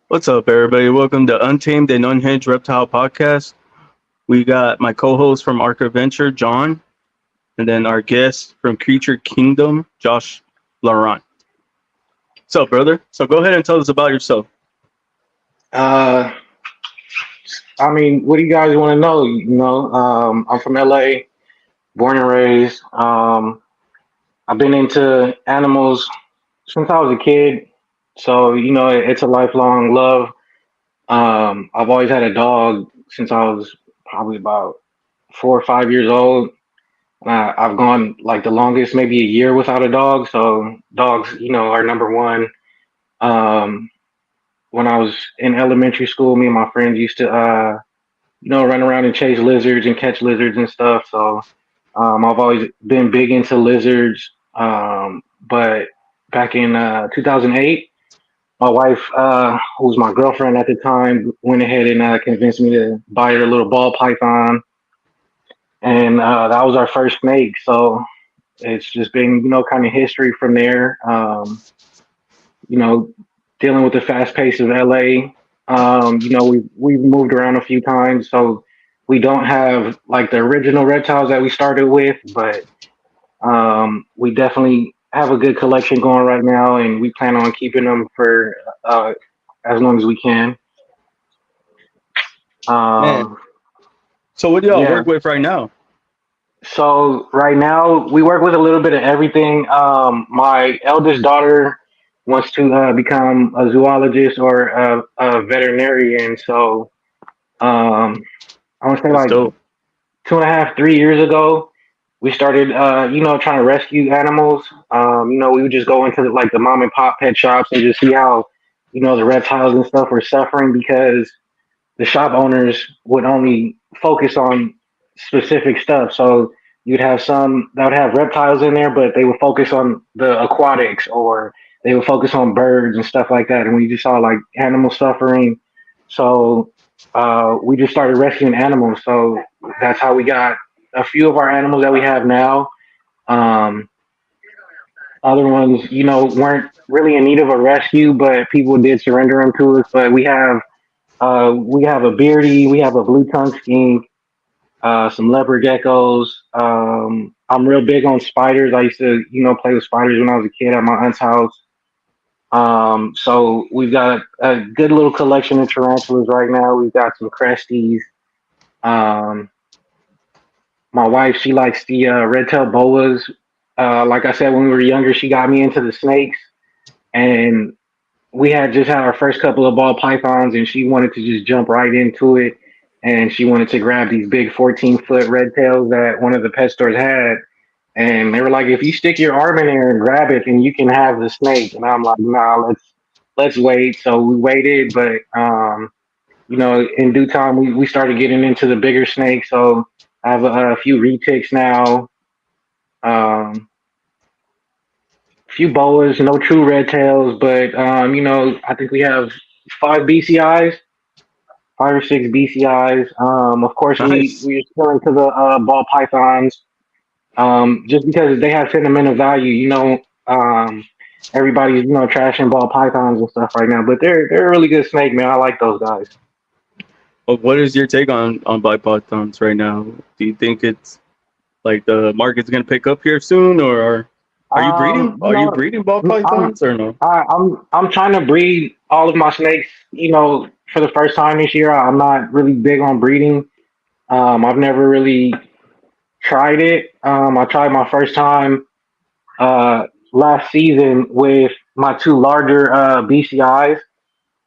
What's up, everybody? Welcome to Untamed and Unhinged Reptile Podcast. We got my co-host from Arc Adventure, John, and then our guest from Creature Kingdom, Josh Laurent. What's up, brother? So go ahead and tell us about yourself. Uh, what do you guys want to know? I'm from LA, born and raised. I've been into animals since I was a kid, so it's a lifelong love. I've always had a dog since I was probably about 4 or 5 years old. I've gone like the longest, maybe a year without a dog. So dogs, are number one. Um, when I was in elementary school, me and my friends used to run around and chase lizards and catch lizards and stuff. So I've always been big into lizards. But back in 2008, my wife, who was my girlfriend at the time, went ahead and convinced me to buy her a little ball python. And that was our first snake. So it's just been, kind of history from there. You know, Dealing with the fast pace of LA. We've moved around a few times, so we don't have like the original reptiles that we started with, but we definitely have a good collection going right now, and we plan on keeping them for uh, as long as we can. Man, Um, so what do y'all yeah. work with right now? So right now we work with a little bit of everything. My eldest daughter wants to become a zoologist or a veterinarian. So um, I want to say That's like dope. 2.5, 3 years ago, we started, trying to rescue animals. We would just go into like the mom and pop pet shops and just see how, the reptiles and stuff were suffering because the shop owners would only focus on specific stuff. So you'd have some that would have reptiles in there, but they would focus on the aquatics or they would focus on birds and stuff like that. And we just saw like animal suffering. So we just started rescuing animals. So that's how we got a few of our animals that we have now. Um, Other ones, weren't really in need of a rescue, but people did surrender them to us. But we have a beardy, we have a blue tongue skink, some leopard geckos. I'm real big on spiders. I used to, play with spiders when I was a kid at my aunt's house. So we've got a good little collection of tarantulas right now. We've got some cresties. Um, my wife, she likes the red-tailed boas. Like I said, when we were younger, she got me into the snakes, and we had just had our first couple of ball pythons, and she wanted to just jump right into it. And she wanted to grab these big 14-foot red tails that one of the pet stores had. And they were like, if you stick your arm in there and grab it, then you can have the snake. And I'm like, nah, let's wait. So we waited, but in due time, we started getting into the bigger snakes. So I have a few retics now, few boas, no true red tails, but I think we have five BCIs, 5 or 6 BCIs. Of course, we Nice. we are still into the ball pythons, just because they have sentimental value. Everybody's trashing ball pythons and stuff right now, but they're a really good snake, man. I like those guys. Well, what is your take on bipodons right now? Do you think it's like the market's gonna pick up here soon, or are you breeding? Um, you Are you know, breeding ball I'm pythons or no? I'm trying to breed all of my snakes. For the first time this year, I'm not really big on breeding. I've never really tried it. I tried my first time uh, last season with my two larger BCIs,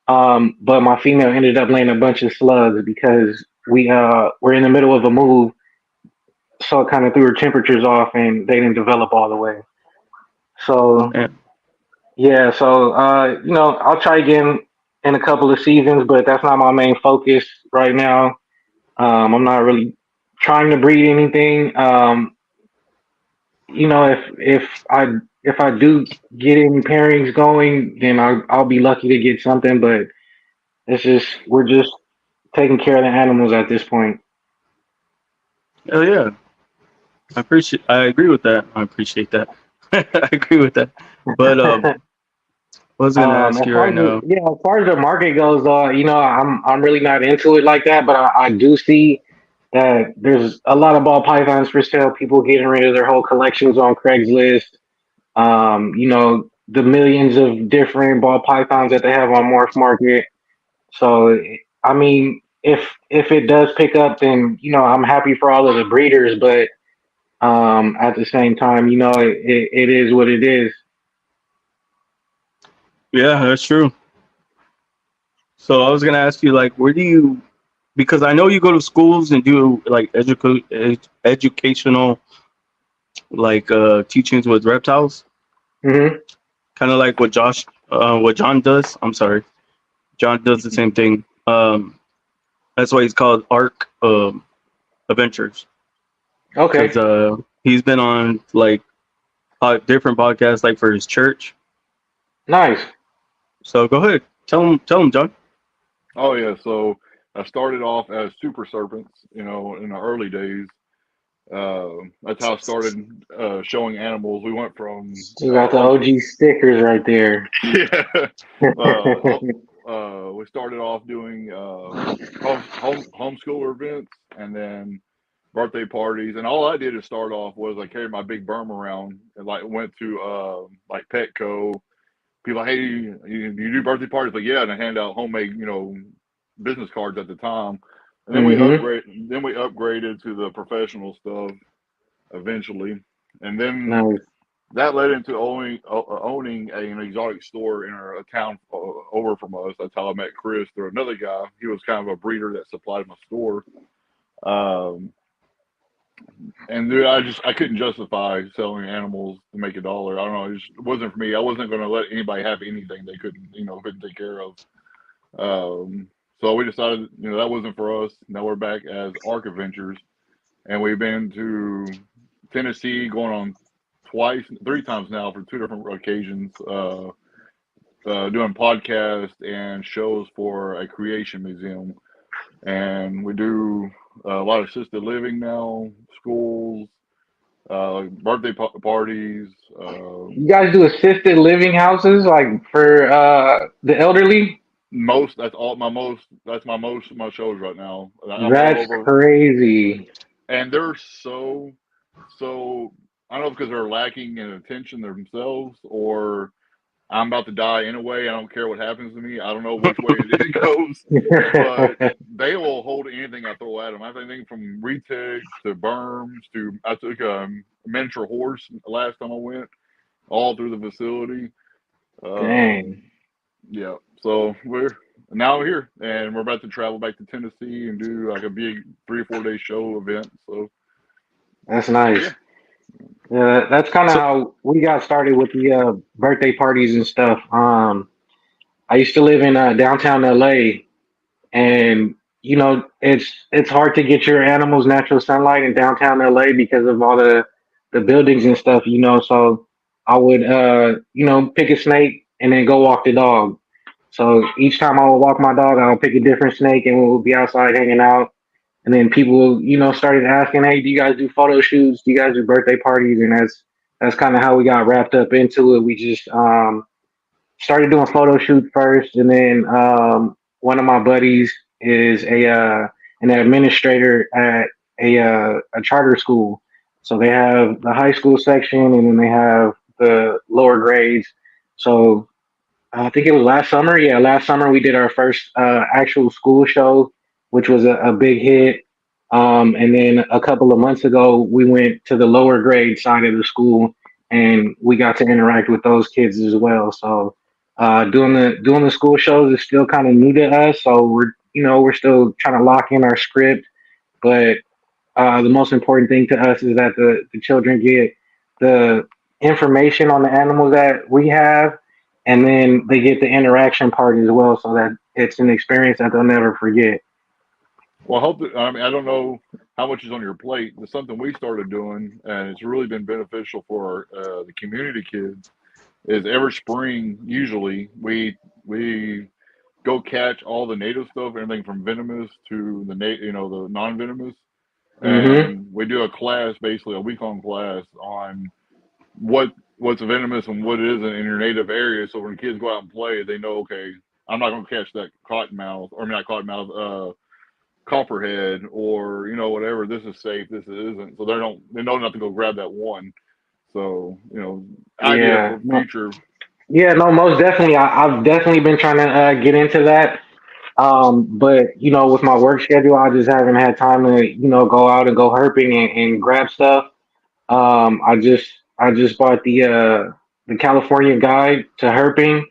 but my female ended up laying a bunch of slugs because we were in the middle of a move, so it kind of threw her temperatures off, and they didn't develop all the way. So Man, yeah, so I'll try again in a couple of seasons, but that's not my main focus right now. I'm not really trying to breed anything. If I do get any pairings going, then I'll be lucky to get something. But we're just taking care of the animals at this point. hell yeah. I agree with that. I appreciate that. I agree with that. But I was gonna ask you right now. As far as the market goes, I'm really not into it like that, but I do see that there's a lot of ball pythons for sale. People getting rid of their whole collections on Craigslist. The millions of different ball pythons that they have on Morph Market. So, I mean, if it does pick up, then I'm happy for all of the breeders, but at the same time, it is what it is. Yeah, that's true. So I was gonna ask you, like, where do you? Because I know you go to schools and do like educational like teachings with reptiles, Hmm. kind of like what John does. I'm sorry, John does the same thing. That's why he's called Arc Adventures, because Okay, he's been on like different podcasts, like for his church. nice. So go ahead, tell him, John. Oh yeah, so I started off as super serpents, in the early days. That's how I started showing animals. We went from You got the OG stickers right there. yeah, uh, we started off doing homeschooler events, and then birthday parties. And all I did to start off was I carried my big berm around and like went to like Petco. People like, hey, you do birthday parties? Like, yeah, and I hand out homemade, business cards at the time. And then Hmm. we upgraded to the professional stuff eventually. And then Nice. that led into owning an exotic store in a town over from us. That's how I met Chris through another guy. He was kind of a breeder that supplied my store. Um, and dude, I couldn't justify selling animals to make $1. I don't know. It wasn't for me. I wasn't going to let anybody have anything they couldn't take care of. So we decided, that wasn't for us. Now we're back as Arc Adventures, and we've been to Tennessee, going on twice, 3 times now for 2 different occasions, doing podcasts and shows for a creation museum. And we do a lot of assisted living now, schools, birthday parties. You guys do assisted living houses like for the elderly? That's my shows right now. I'm all That's over, crazy. and they're so. I don't know if because they're lacking in attention themselves, or I'm about to die anyway. I don't care what happens to me. I don't know which way it goes, but they will hold anything I throw at them. I have anything from retics to berms to I took a miniature horse last time I went, all through the facility. Um, Dang, yeah, so we're here, and we're about to travel back to Tennessee and do like a big 3 or 4 day show event. So that's nice. yeah, Yeah, that's kind of So how we got started with the birthday parties and stuff. I used to live in downtown LA, and it's hard to get your animals natural sunlight in downtown LA because of all the buildings and stuff. So I would pick a snake and then go walk the dog. So each time I would walk my dog, I would pick a different snake and we would be outside hanging out. And then people, started asking, "Hey, do you guys do photo shoots? Do you guys do birthday parties?" And that's kind of how we got wrapped up into it. We just started doing photo shoots first, and then one of my buddies is an administrator at a charter school. So they have the high school section, and then they have the lower grades. So I think it was last summer. Yeah, last summer we did our first actual school show, which was a big hit. And then a couple of months ago, we went to the lower grade side of the school, and we got to interact with those kids as well. So doing the school shows is still kind of new to us. So we're still trying to lock in our script, but the most important thing to us is that the children get the information on the animals that we have, and then they get the interaction part as well, so that it's an experience that they'll never forget. well, I hope that, I mean, I don't know how much is on your plate. It's something we started doing, and it's really been beneficial for the community kids. Is every spring, usually we go catch all the native stuff, everything from venomous to the non-venomous, Hmm. and we do a class, basically a week-long class on what what's venomous and what isn't in your native area. So when kids go out and play, they know, okay, I'm not going to catch that cottonmouth, or I mean, not cottonmouth, copperhead, or whatever. This is safe. This isn't. So they know not to go grab that one. So idea Yeah. for future. Yeah, no, most definitely. I've definitely been trying to get into that. But with my work schedule, I just haven't had time to go out and go herping and grab stuff. I just bought the California guide to herping.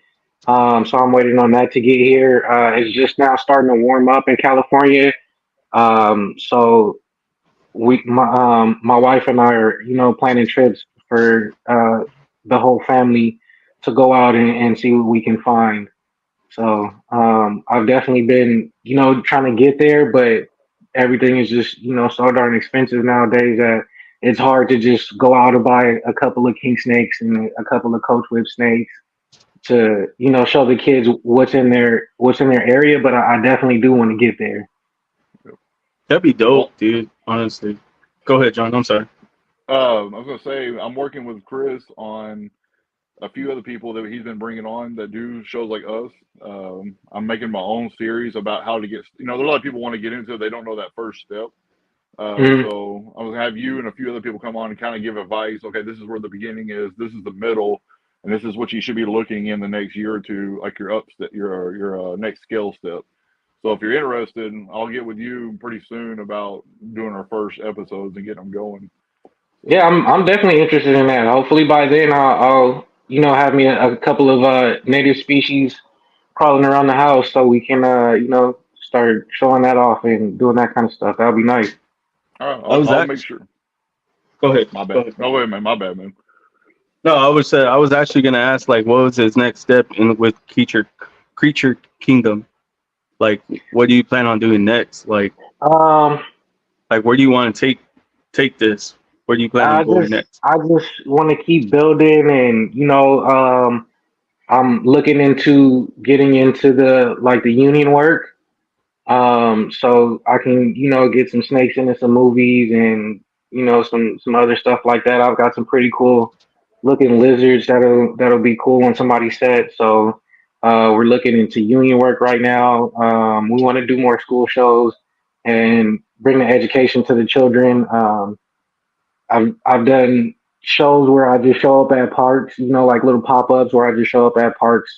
So I'm waiting on that to get here. It's just now starting to warm up in California. So my wife and I are planning trips for the whole family to go out and see what we can find. So I've definitely been trying to get there, but everything is just so darn expensive nowadays that it's hard to just go out and buy a couple of king snakes and a couple of coach whip snakes to show the kids what's in their area. But I definitely do want to get there. That'd be Well, dope, dude. Honestly. Go ahead, John. I'm sorry. I was gonna say I'm working with Chris on a few other people that he's been bringing on that do shows like us. I'm making my own series about how to get. There's a lot of people want to get into it. They don't know that first step. Mhm. So I was gonna have you and a few other people come on and kind of give advice. Okay, this is where the beginning is. This is the middle, and this is what you should be looking in the next year or two, like your up step, your next scale step. So if you're interested, I'll get with you pretty soon about doing our first episodes and getting them going. Yeah, So I'm definitely interested in that. Hopefully by then I'll have me a couple of native species crawling around the house so we can start showing that off and doing that kind of stuff. That would be nice. all right, I was I'll make actually sure. go ahead. My Go bad. ahead. No, wait a minute. My bad, man. No, I was actually gonna ask like what was his next step in with Creature Kingdom? Like what do you plan on doing next? Um, Like where do you want to take this? Where do you plan on I going just next? I just want to keep building, and I'm looking into getting into the union work. So I can get some snakes into some movies and some other stuff like that. I've got some pretty cool looking lizards that'll be cool on somebody's set. So we're looking into union work right now. We want to do more school shows and bring the education to the children. I've done shows where I just show up at parks, like little pop ups where I just show up at parks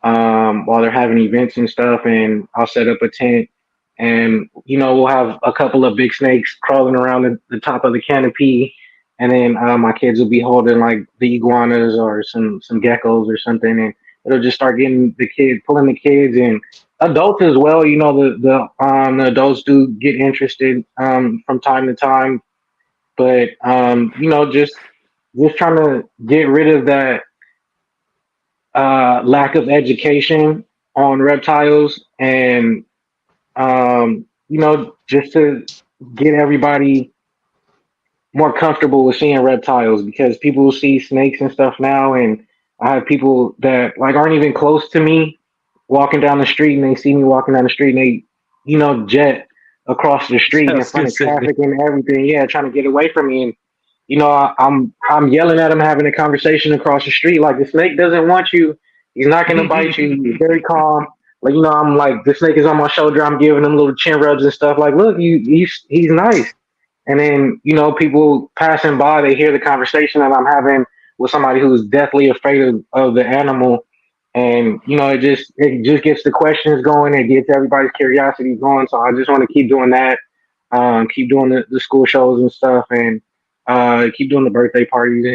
while they're having events and stuff, and I'll set up a tent, and we'll have a couple of big snakes crawling around the top of the canopy, and then my kids will be holding like the iguanas or some geckos or something, and it'll just start getting pulling the kids and adults as well. The adults do get interested from time to time, but just trying to get rid of that lack of education on reptiles and just to get everybody more comfortable with seeing reptiles because people see snakes and stuff now, and I have people that like aren't even close to me walking down the street, and they see me walking down the street, and they jet across the I street in was front gonna of say, traffic and everything, yeah, trying to get away from me. And I'm yelling at him, having a conversation across the street, like the snake doesn't want you. He's not gonna bite you. He's very calm. Like I'm like the snake is on my shoulder. I'm giving him little chin rubs and stuff. Like, look, he's nice. And then people passing by, they hear the conversation that I'm having with somebody who's deathly afraid of the animal, and it just gets the questions going. It gets everybody's curiosity going. So I just want to keep doing that, keep doing the school shows and stuff, and keep doing the birthday parties,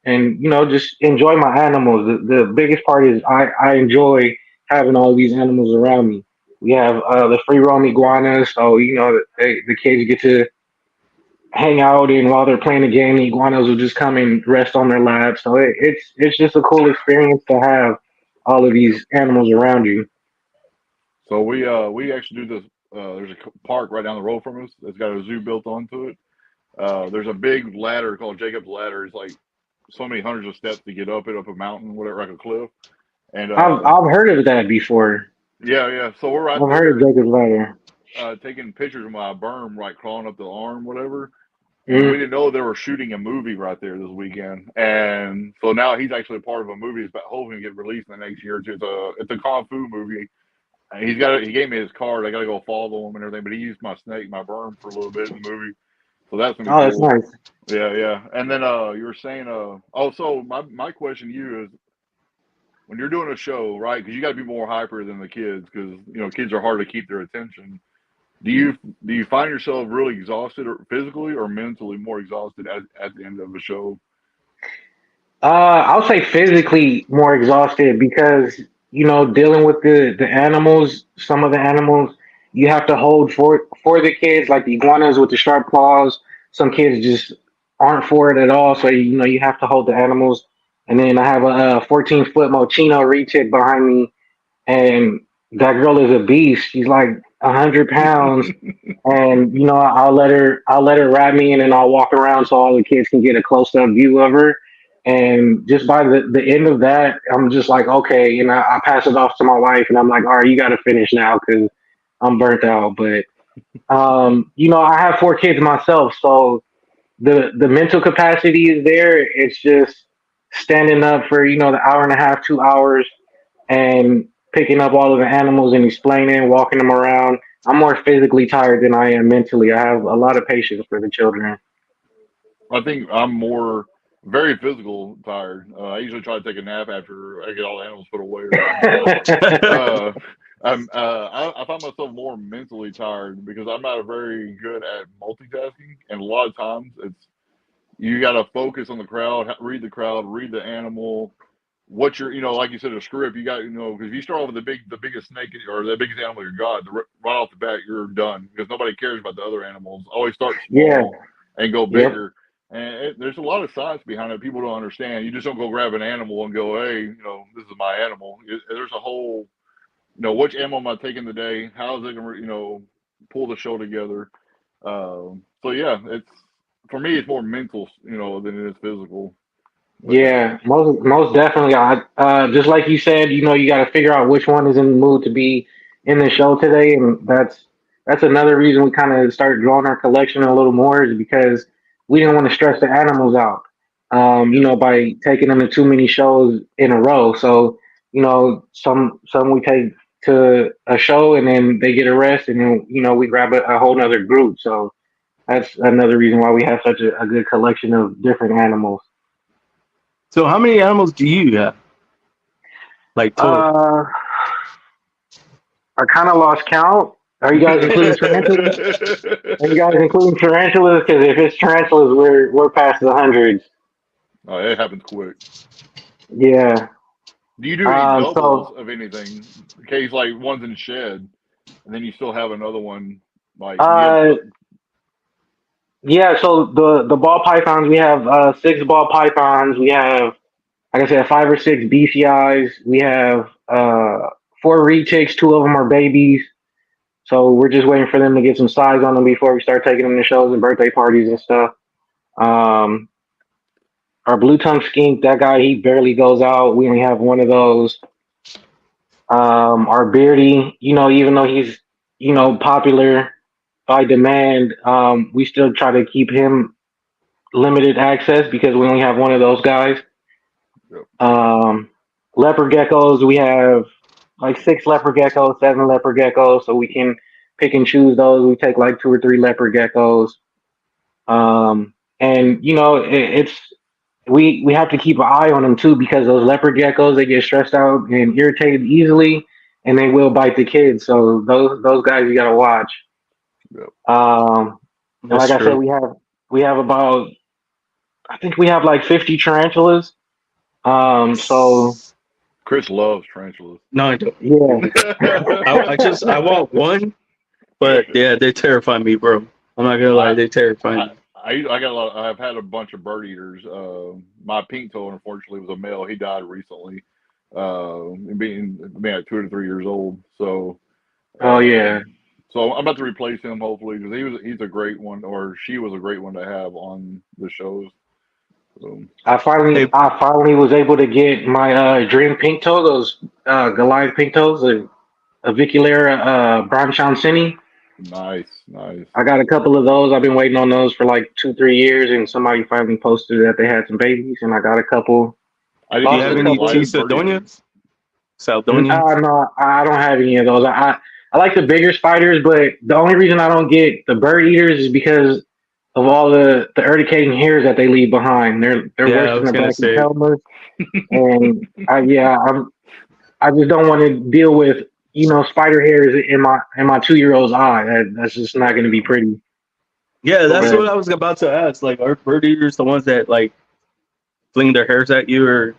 and just enjoy my animals. The biggest part is I enjoy having all these animals around me. We have the free roam iguanas, so the kids get to hang out, and while they're playing the game, the iguanas will just come and rest on their laps. So it's just a cool experience to have all of these animals around you. So we actually do this. There's a park right down the road from us that's got a zoo built onto it. There's a big ladder called Jacob's Ladder. It's like so many hundreds of steps to get up it, up a mountain, whatever, like a cliff. And I've heard of that before. yeah, yeah. So we're right I've heard of there, Jacob's Ladder. taking pictures of my berm, right, crawling up the arm, whatever. and we Mm. didn't know they were shooting a movie right there this weekend. And so now he's actually a part of a movie that's hoping to get released in the next year or two. It's a kung fu movie. And he gave me his card. I got to go follow him and everything. But he used my snake, my berm, for a little bit in the movie. So that's gonna be Oh, that's cool. nice. Yeah. And then you were saying so my question to you is, when you're doing a show, right? Because you got to be more hyper than the kids, because kids are hard to keep their attention. Do you find yourself really exhausted, or physically or mentally more exhausted at the end of a show? I'll say physically more exhausted because dealing with the animals. Some of the animals you have to hold for the kids, like the iguanas with the sharp claws. Some kids just aren't for it at all, so you have to hold the animals. And then I have a 14-foot Mochino retic behind me, and that girl is a beast. She's like 100 pounds, and I'll let her wrap me, and then I'll walk around so all the kids can get a close up view of her. And just by the end of that, I'm just like, okay, and I pass it off to my wife, and I'm like, all right, you got to finish now because I'm burnt out. But I have 4 kids myself, so the mental capacity is there. It's just standing up for the hour and a half, 2 hours, and picking up all of the animals and explaining, walking them around. I'm more physically tired than I am mentally. I have a lot of patience for the children. I think I'm more very physical tired. I usually try to take a nap after I get all the animals put away or something. But I find myself more mentally tired because I'm not very good at multitasking, and a lot of times you got to focus on the crowd, read the animal. What you're, like you said, a script. You got, because if you start off with the biggest snake or the biggest animal you got, right off the bat, you're done because nobody cares about the other animals. Always start Yeah. small and go Yep. bigger. And there's a lot of science behind it. People don't understand. You just don't go grab an animal and go, hey, this is my animal. There's a whole, which animal am I taking today? How is it going to, pull the show together? So yeah, for me, it's more mental, than it is physical. But Yeah, most definitely. Just like you said, you got to figure out which one is in the mood to be in the show today, and that's another reason we kind of started growing our collection a little more is because we didn't want to stress the animals out. By taking them to too many shows in a row. So, some we take to a show and then they get a rest, and then we grab a whole nother group. So that's another reason why we have such a good collection of different animals. So how many animals do you have? Like total? Uh, I kind of lost count. Are you guys including tarantulas? Are you guys including tarantulas? Because if it's tarantulas, we're past the hundreds. oh, it happens quick. Yeah. Do you do any doubles So of anything? In case like one's in shed, and then you still have another one. Like, do you have? uh, yeah. So the ball pythons, we have 6 ball pythons. We have, like I said, 5 or 6 BCIs. We have 4 retics. 2 of them are babies. So we're just waiting for them to get some size on them before we start taking them to shows and birthday parties and stuff. Um, our blue tongue skink, that guy, he barely goes out. We only have one of those. Our beardy, even though he's, popular by demand, we still try to keep him limited access because we only have one of those guys. Yep. Leopard geckos, we have like 6 leopard geckos, 7 leopard geckos, so we can pick and choose those. We take like 2 or 3 leopard geckos. And it's we have to keep an eye on them too because those leopard geckos, they get stressed out and irritated easily, and they will bite the kids. So those guys you gotta watch. Yep. And That's like I said, true. we have about, I think we have like 50 tarantulas. So Chris loves tarantulas. No, I don't. yeah, I want one, but yeah, they terrify me, bro. I'm not gonna lie, I, they terrify I me. I got a lot. I've had a bunch of bird eaters. My pink toe, unfortunately, was a male. He died recently, being at 2 to 3 years old. So, oh yeah. um, so I'm about to replace him hopefully because he's a great one, or she was a great one to have on the shows. So, I finally Hey, I finally was able to get my dream pink toe, those Goliath pink toes, a Aviculera Bronchancini. Nice. I got a couple of those. I've been waiting on those for like 2-3 years, and somebody finally posted that they had some babies, and I got a couple. I Do you didn't Lost have a know any they couple. lighted bird eaters. Tisadonians? Saldonians? No, I don't have any of those. I like the bigger spiders, but the only reason I don't get the bird eaters is because of all the urticating hairs that they leave behind. They're Yeah, worse I than was the gonna say. brachypelmas, and I just don't want to deal with spider hairs in my 2-year-old's eye. That's just not going to be pretty. Yeah, So I that's But what mean, I was about to ask. Like, are bird eaters the ones that like fling their hairs at you or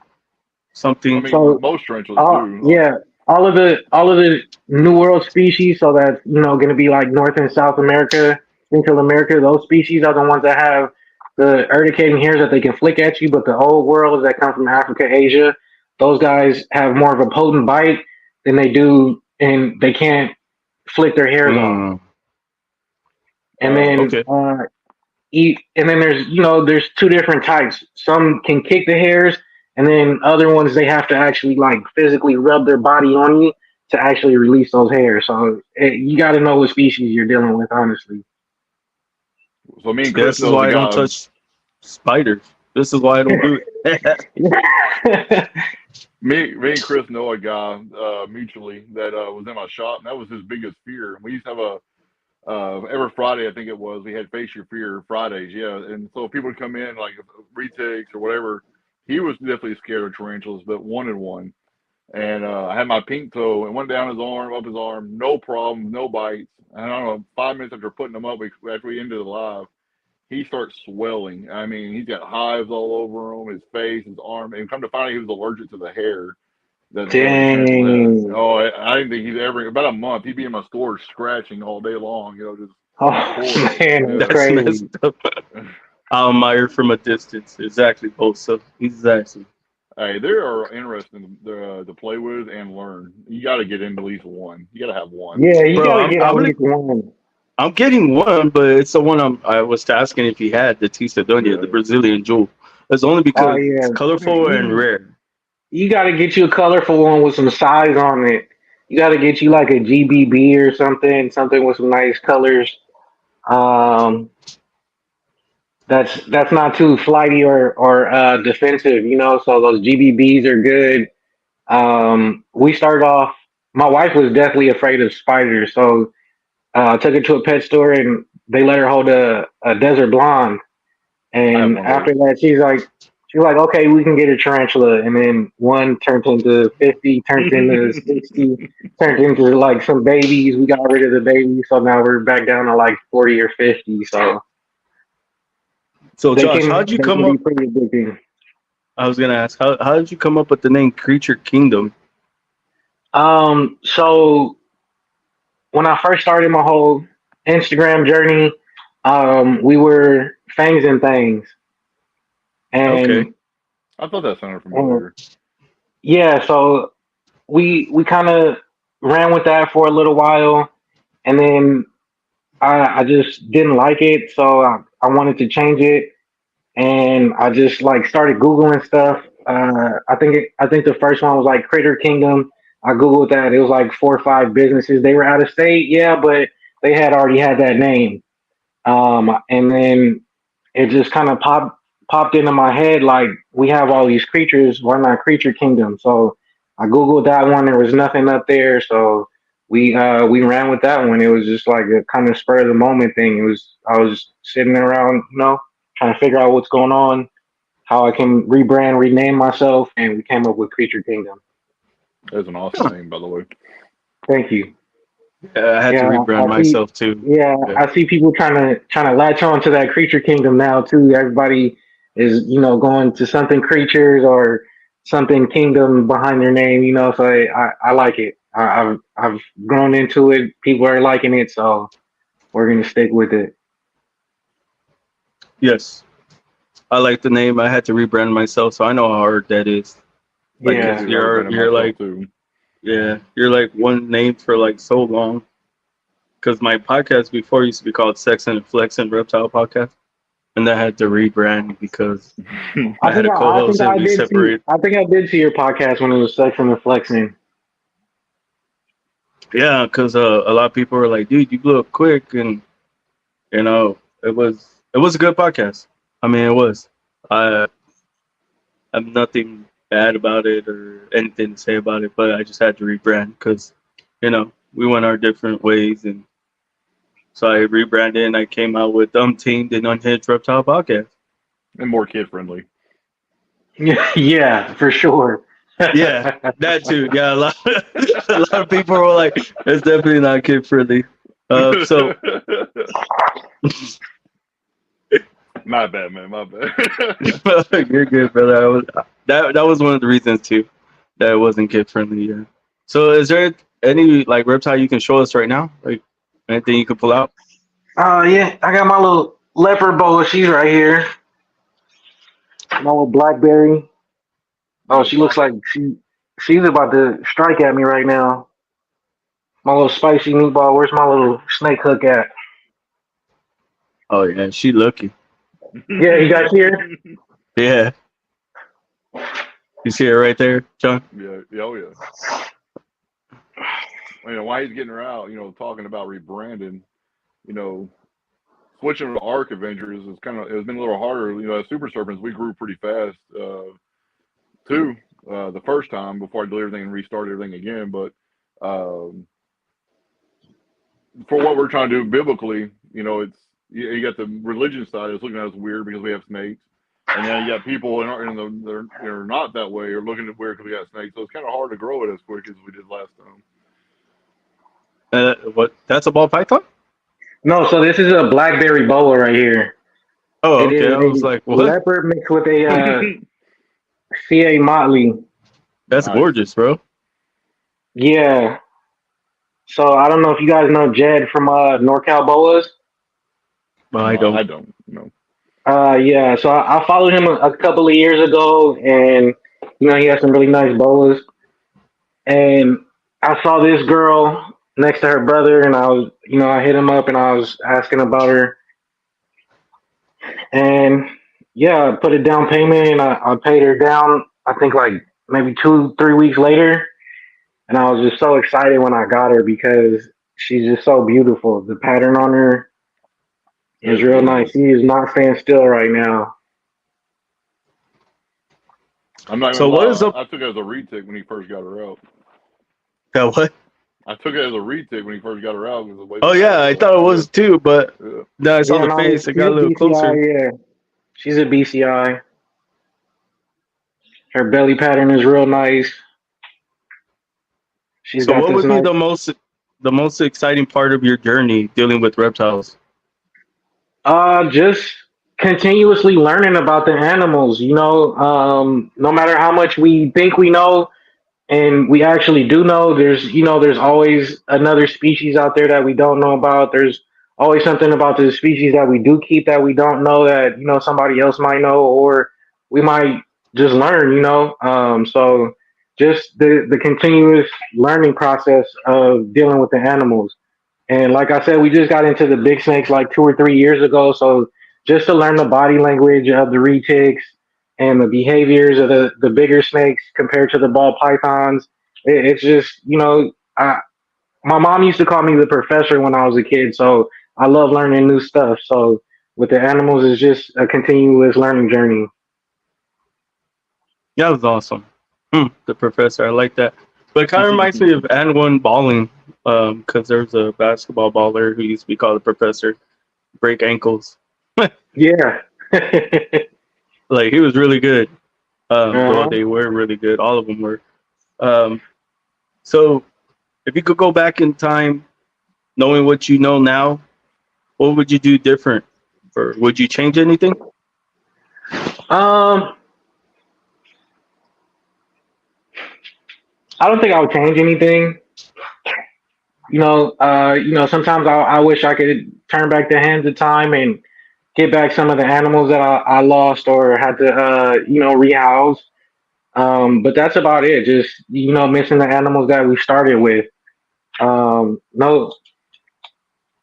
I something? mean, so most tarantulas do. yeah, all of the New World species. So that's going to be like North and South America, Central America. Those species are the ones that have the urticating hairs that they can flick at you. But the old worlds that come from Africa, Asia, those guys have more of a potent bite than they do, and they can't flick their hairs off. Mm, And then okay. there's two different types. Some can kick the hairs, and then other ones they have to actually like physically rub their body on you to actually release those hairs. So you got to know what species you're dealing with, honestly. So me and Yeah, Chris this is know the why I don't guy. touch spiders. This is why I don't do it. Me and Chris know a guy mutually that was in my shop, and that was his biggest fear. We used to have a every Friday, I think it was, we had Face Your Fear Fridays, yeah. And so people would come in, like retakes or whatever. He was definitely scared of tarantulas, but wanted one. And I had my pink toe and went down his arm, up his arm, no problem, no bites. And I don't know, 5 minutes after putting him up, after we ended the live, he starts swelling. I mean, he's got hives all over him, his face, his arm. And come to find out, he was allergic to the hair that the tarantula has. Dang. Oh, I didn't think he's ever, about a month, he'd be in my store scratching all day long, just Oh horrible. man, that's That's Yeah. messed crazy. up. I'll admire from a distance. Exactly, both. So exactly. Hey, they are interesting to play with and learn. You got to get into at least one. You got to have one. Yeah, you Bro, got to I'm get I'm at gonna least one. I'm getting one, but it's the one I was asking if he had the Tisadonia, the Yeah. Brazilian jewel. It's only Oh because yeah, it's colorful and you rare. you got to get you a colorful one with some size on it. You got to get you like a GBB or something with some nice colors. Um, that's not too flighty or defensive, So those GBBs are good. We started off. My wife was deathly afraid of spiders, so I took her to a pet store and they let her hold a desert blonde. I have And one of after those. that, she's like, okay, we can get a tarantula. And then one turned into 50, turned into 60, turned into like some babies. We got rid of the babies, so now we're back down to like 40 or 50. So So they Josh, can how'd you they come can be up? pretty addicting. I was gonna ask, how did you come up with the name Creature Kingdom? So when I first started my whole Instagram journey, we were Fangs and Things, Okay. and, I thought that sounded and familiar. yeah, so we kind of ran with that for a little while, and then I just didn't like it, so I wanted to change it, and I just like started googling stuff. I think the first one was like Critter Kingdom. I googled that. It was like 4 or 5 businesses. They were out of state, yeah, but they had already had that name. And then it just kind of popped into my head like we have all these creatures. Why not Creature Kingdom? So I googled that one. There was nothing up there, so we ran with that one. It was just like a kind of spur of the moment thing. I was sitting around, trying to figure out what's going on, how I can rebrand, rename myself, and we came up with Creature Kingdom. That's an awesome name, by the way. Thank you. I had to Yeah, rebrand I see. myself too. Yeah, Yeah. I see people trying to latch on to that Creature Kingdom now too. Everybody is going to something creatures or something kingdom behind their name. So I like it. I've grown into it. People are liking it, so we're gonna stick with it. Yes. I like the name. I had to rebrand myself, so I know how hard that is. I Like, just Yeah, 'cause did rebranding you're myself like, too. yeah, you're like one name for like so long. Because my podcast before used to be called Sex and Flex and Reptile Podcast, and I had to rebrand because I had a I co-host think and I we did see. separated. I think I did see your podcast when it was Sex and the Flexing. Yeah, because a lot of people were like, "Dude, you blew up quick," and it was a good podcast. I mean, it was. I have nothing bad about it or anything to say about it, but I just had to rebrand because we went our different ways, and so I rebranded and I came out with Untamed and Unhinged Reptile Podcast. And more kid friendly. Yeah, for sure. Yeah, that too. Yeah, a lot of people were like, "It's definitely not kid friendly." So My bad, man. My bad. you're good, brother. That was one of the reasons too that it wasn't kid friendly. Yeah. So is there any like reptile you can show us right now? Like anything you could pull out? Yeah, I got my little leopard boa. She's right here. My little blackberry. Oh, Yo, she looks like she's about to strike at me right now. My little spicy meatball. Where's my little snake hook at? Oh yeah, she lucky. Yeah, you guys here? Yeah, you see it right there, John. yeah, oh yeah. Why he's getting her out, talking about rebranding, you know, switching to Arc Adventures is it's been a little harder. As Super Serpents, we grew pretty fast, too, the first time before I did everything and restarted everything again. But um, for what we're trying to do biblically, it's you got the religion side that's looking at us weird because we have snakes, and then you got people they're not that way or looking at weird because we got snakes. So it's kind of hard to grow it as quick as we did last time. What? That's a ball python? No, so this is a blackberry boa right here. Oh, It okay. is I was like, a what? leopard mixed with a CA motley. That's Nice. gorgeous, bro. Yeah. So I don't know if you guys know Jed from NorCal Boas. Well, I I don't. don't know. Yeah. So I followed him a couple of years ago, and he has some really nice boas. And I saw this girl next to her brother, and I hit him up, and I was asking about her, and yeah, I put a down payment, and I paid her down. I think like maybe 2-3 weeks later, and I was just so excited when I got her because she's just so beautiful. The pattern on her is That's real gorgeous. nice. She is not staying still right now. I'm not gonna So what is lie. up? I took it as a retic when he first got her out. Yeah, what? I took it as a retic when he first got her out because the way Oh the yeah, pattern I was. thought it was too, but Yeah. then I saw Yeah, the no, face. It she's got a a little BCI. closer. Yeah, she's a BCI. Her belly pattern is real nice. She's So got what this would be nice. the most exciting part of your journey dealing with reptiles? Just continuously learning about the animals. No matter how much we think we know, and we actually do know, there's always another species out there that we don't know about. There's always something about the species that we do keep that we don't know that somebody else might know, or we might just learn. So just the continuous learning process of dealing with the animals. And like I said, we just got into the big snakes like 2 or 3 years ago. So just to learn the body language of the retics and the behaviors of the bigger snakes compared to the ball pythons, it's just, my mom used to call me the professor when I was a kid. So I love learning new stuff. So with the animals, it's just a continuous learning journey. Yeah, that was awesome. The professor, I like that. But it kind of reminds me of and one balling, because there's a basketball baller who used to be called the professor, break ankles. Yeah. Like he was really good. Well, Uh-huh. they were really good. All of them were. Um, so if you could go back in time, knowing what you know now, what would you do different, or would you change anything? Um, I don't think I would change anything. Sometimes I wish I could turn back the hands of time and get back some of the animals that I lost or had to, rehouse. But that's about it. Just, missing the animals that we started with. No,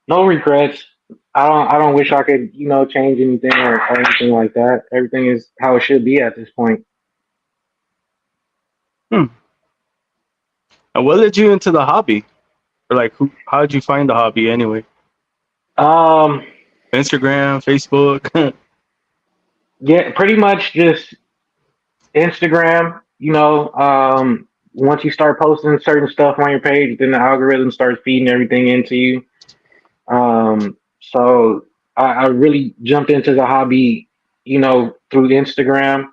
no regrets. I don't wish I could, change anything or anything like that. Everything is how it should be at this point. Hmm. And what led you into the hobby? Or like, how did you find the hobby anyway? Um, Instagram, Facebook. yeah, pretty much just Instagram. Once you start posting certain stuff on your page, then the algorithm starts feeding everything into you. So I really jumped into the hobby, through Instagram.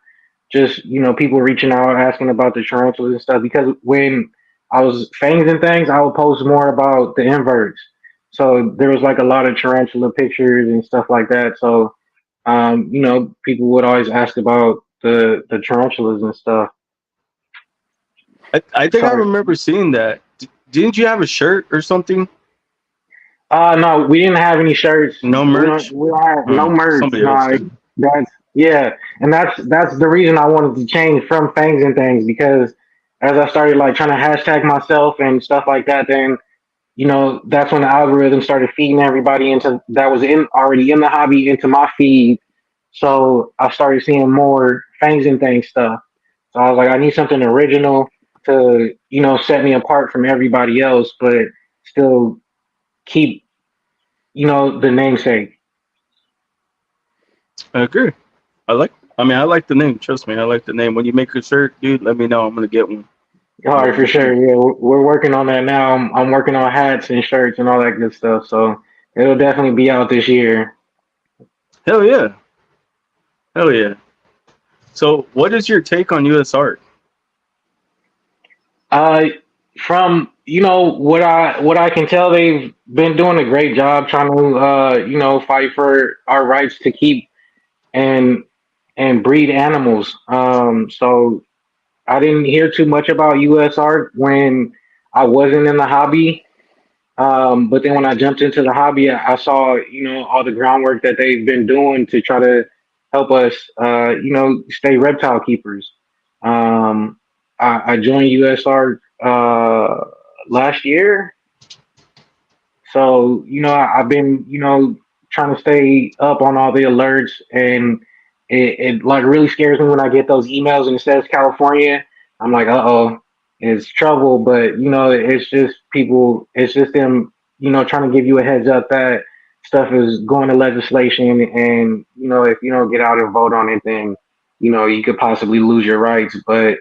Just people reaching out, asking about the tarantulas and stuff. Because when I was fangs and things, I would post more about the inverts. So there was like a lot of tarantula pictures and stuff like that. So people would always ask about the tarantulas and stuff. I think I So remember seeing that. Didn't you have a shirt or something? no, we didn't have any shirts. No merch. We don't have no merch. Somebody else No, did. that's yeah, and that's the reason I wanted to change from fangs and things because as I started like trying to hashtag myself and stuff like that, then that's when the algorithm started feeding everybody into that was in already in the hobby into my feed. So I started seeing more fangs and things stuff. So I was like, I need something original to set me apart from everybody else, but still keep the namesake. I agree. I like the name. Trust me, I like the name. When you make a shirt, dude, let me know. I'm gonna get one. All right, for sure. Yeah, we're working on that now. I'm working on hats and shirts and all that good stuff. So it'll definitely be out this year. Hell yeah. Hell yeah. So, what is your take on U.S. art? Uh, from what I can tell, they've been doing a great job trying to fight for our rights to keep and breed animals. So I didn't hear too much about U.S. art when I wasn't in the hobby. But then when I jumped into the hobby, I saw, all the groundwork that they've been doing to try to help us, stay reptile keepers. Um, I joined USR last year, so I've been trying to stay up on all the alerts, and it like really scares me when I get those emails and it says California. I'm like, uh oh, it's trouble. But it's just people. It's just them, trying to give you a heads up that stuff is going to legislation, and if you don't get out and vote on it, then you could possibly lose your rights. But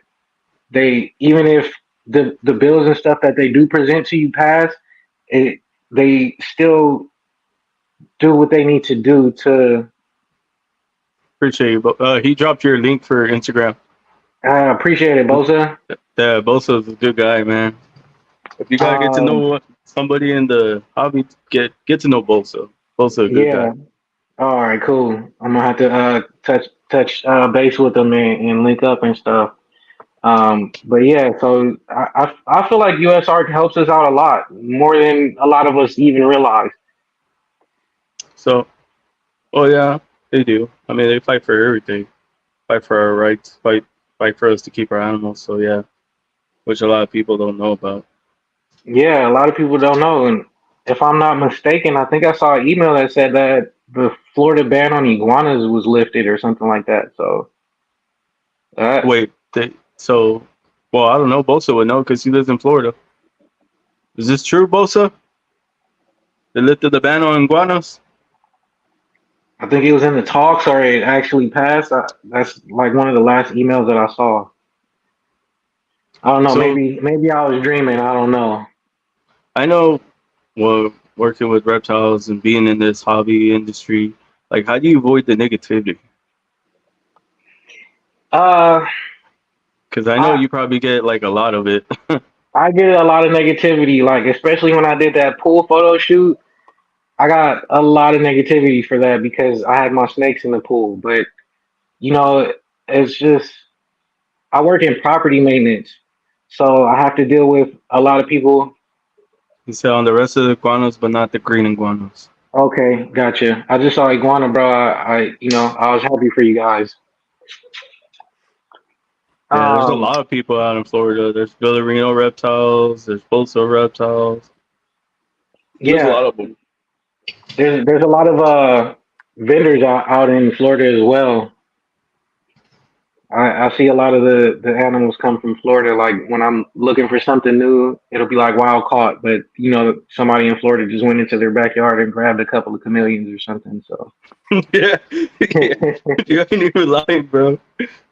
they even if the bills and stuff that they do present to you pass, it they still do what they need to do to Appreciate you. But he dropped your link for Instagram. appreciate it, Bosa. Yeah, Bosa's a good guy, man. If you gotta get to Um, know somebody in the hobby, get to know Bosa. Bosa a good guy. yeah. All right, cool. I'm gonna have to touch base with them and link up and stuff. But yeah, so I feel like US art helps us out a lot more than a lot of us even realize. So, oh yeah, they do. I mean, they fight for everything. Fight for our rights. Fight for us to keep our animals. So yeah, which a lot of people don't know about. Yeah, a lot of people don't know, and if I'm not mistaken, I think I saw an email that said that the Florida ban on iguanas was lifted or something like that. So that Wait, well, I don't know. Bosa would know because he lives in Florida. Is this true, Bosa? They lifted the ban on iguanas. I think it was in the talks or it actually passed. That's like one of the last emails that I saw. I don't know. So Maybe I was dreaming. I don't know. I know, well, working with reptiles and being in this hobby industry, like, how do you avoid the negativity? Uh, Because I know I you probably get like a lot of it. I get a lot of negativity, like especially when I did that pool photo shoot. I got a lot of negativity for that because I had my snakes in the pool. But you know, it's just I work in property maintenance, so I have to deal with a lot of people. You said on the rest of the iguanas, but not the green iguanas. Okay, gotcha. I just saw iguana, bro. I was happy for you guys. Yeah, there's a Um, lot of people out in Florida. There's Villarino reptiles. There's Bolsa reptiles. There's a yeah, lot of them. there's a lot of vendors out in Florida as well. I see a lot of the animals come from Florida. Like when I'm looking for something new, it'll be like wild caught, but somebody in Florida just went into their backyard and grabbed a couple of chameleons or something. So Yeah, yeah. You ain't even lying, bro.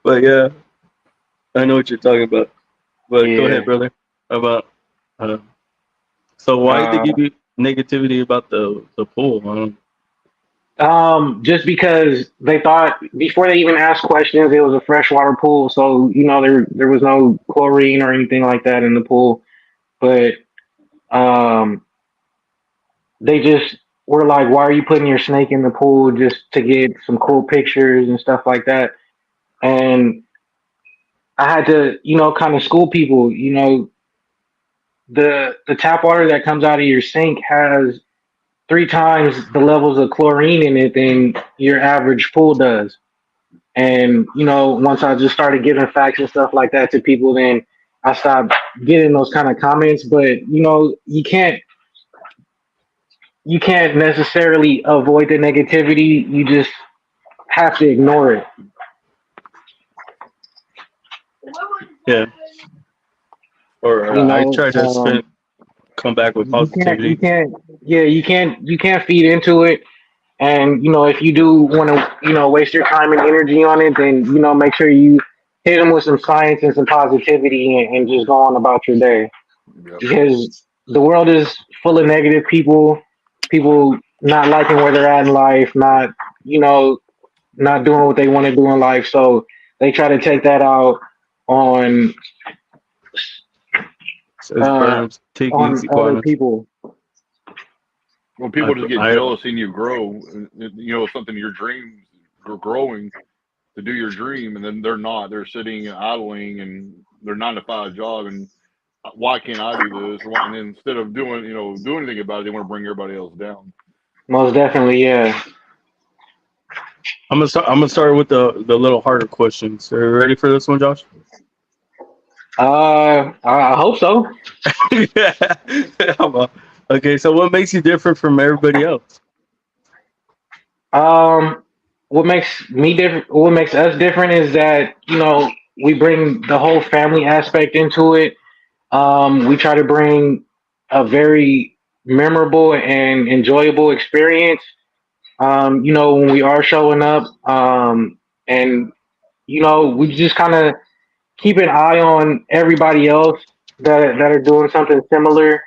But yeah, I know what you're talking about. But go yeah. ahead, brother. About uh, so why did they Uh, give you negativity about the pool? just because they thought before they even asked questions, it was a freshwater pool, so there was no chlorine or anything like that in the pool. But um, they just were like, "Why are you putting your snake in the pool just to get some cool pictures and stuff like that?" And I had to, kind of school people. The tap water that comes out of your sink has three times the levels of chlorine in it than your average pool does. And once I just started giving facts and stuff like that to people, then I stopped getting those kind of comments. But you can't necessarily avoid the negativity. You just have to ignore it. Yeah, or You I know, try to come back with you positivity. can't, yeah, you can't feed into it. And if you do want to, waste your time and energy on it, then make sure you hit them with some science and some positivity, and just go on about your day. Yep. Because the world is full of negative people not liking where they're at in life, you know, not doing what they want to do in life. So they try to take that out on Says uh Burns, take it on easy, other partners. people. When I, people just get I, jealous seeing you grow, something your dreams are growing to do your dream, and then they're not. They're sitting and idling, and they're 9 to 5 job, and why can't I do this? And then instead of doing anything about it, they want to bring everybody else down. Most definitely, yeah. I'm gonna start with the little harder questions. Are you ready for this one, Josh? I hope so. Yeah. How about- okay, so what makes you different from everybody else? Um, what makes me different, what makes us different is that, we bring the whole family aspect into it. We try to bring a very memorable and enjoyable experience. When we are showing up, and, we just kind of keep an eye on everybody else that are doing something similar.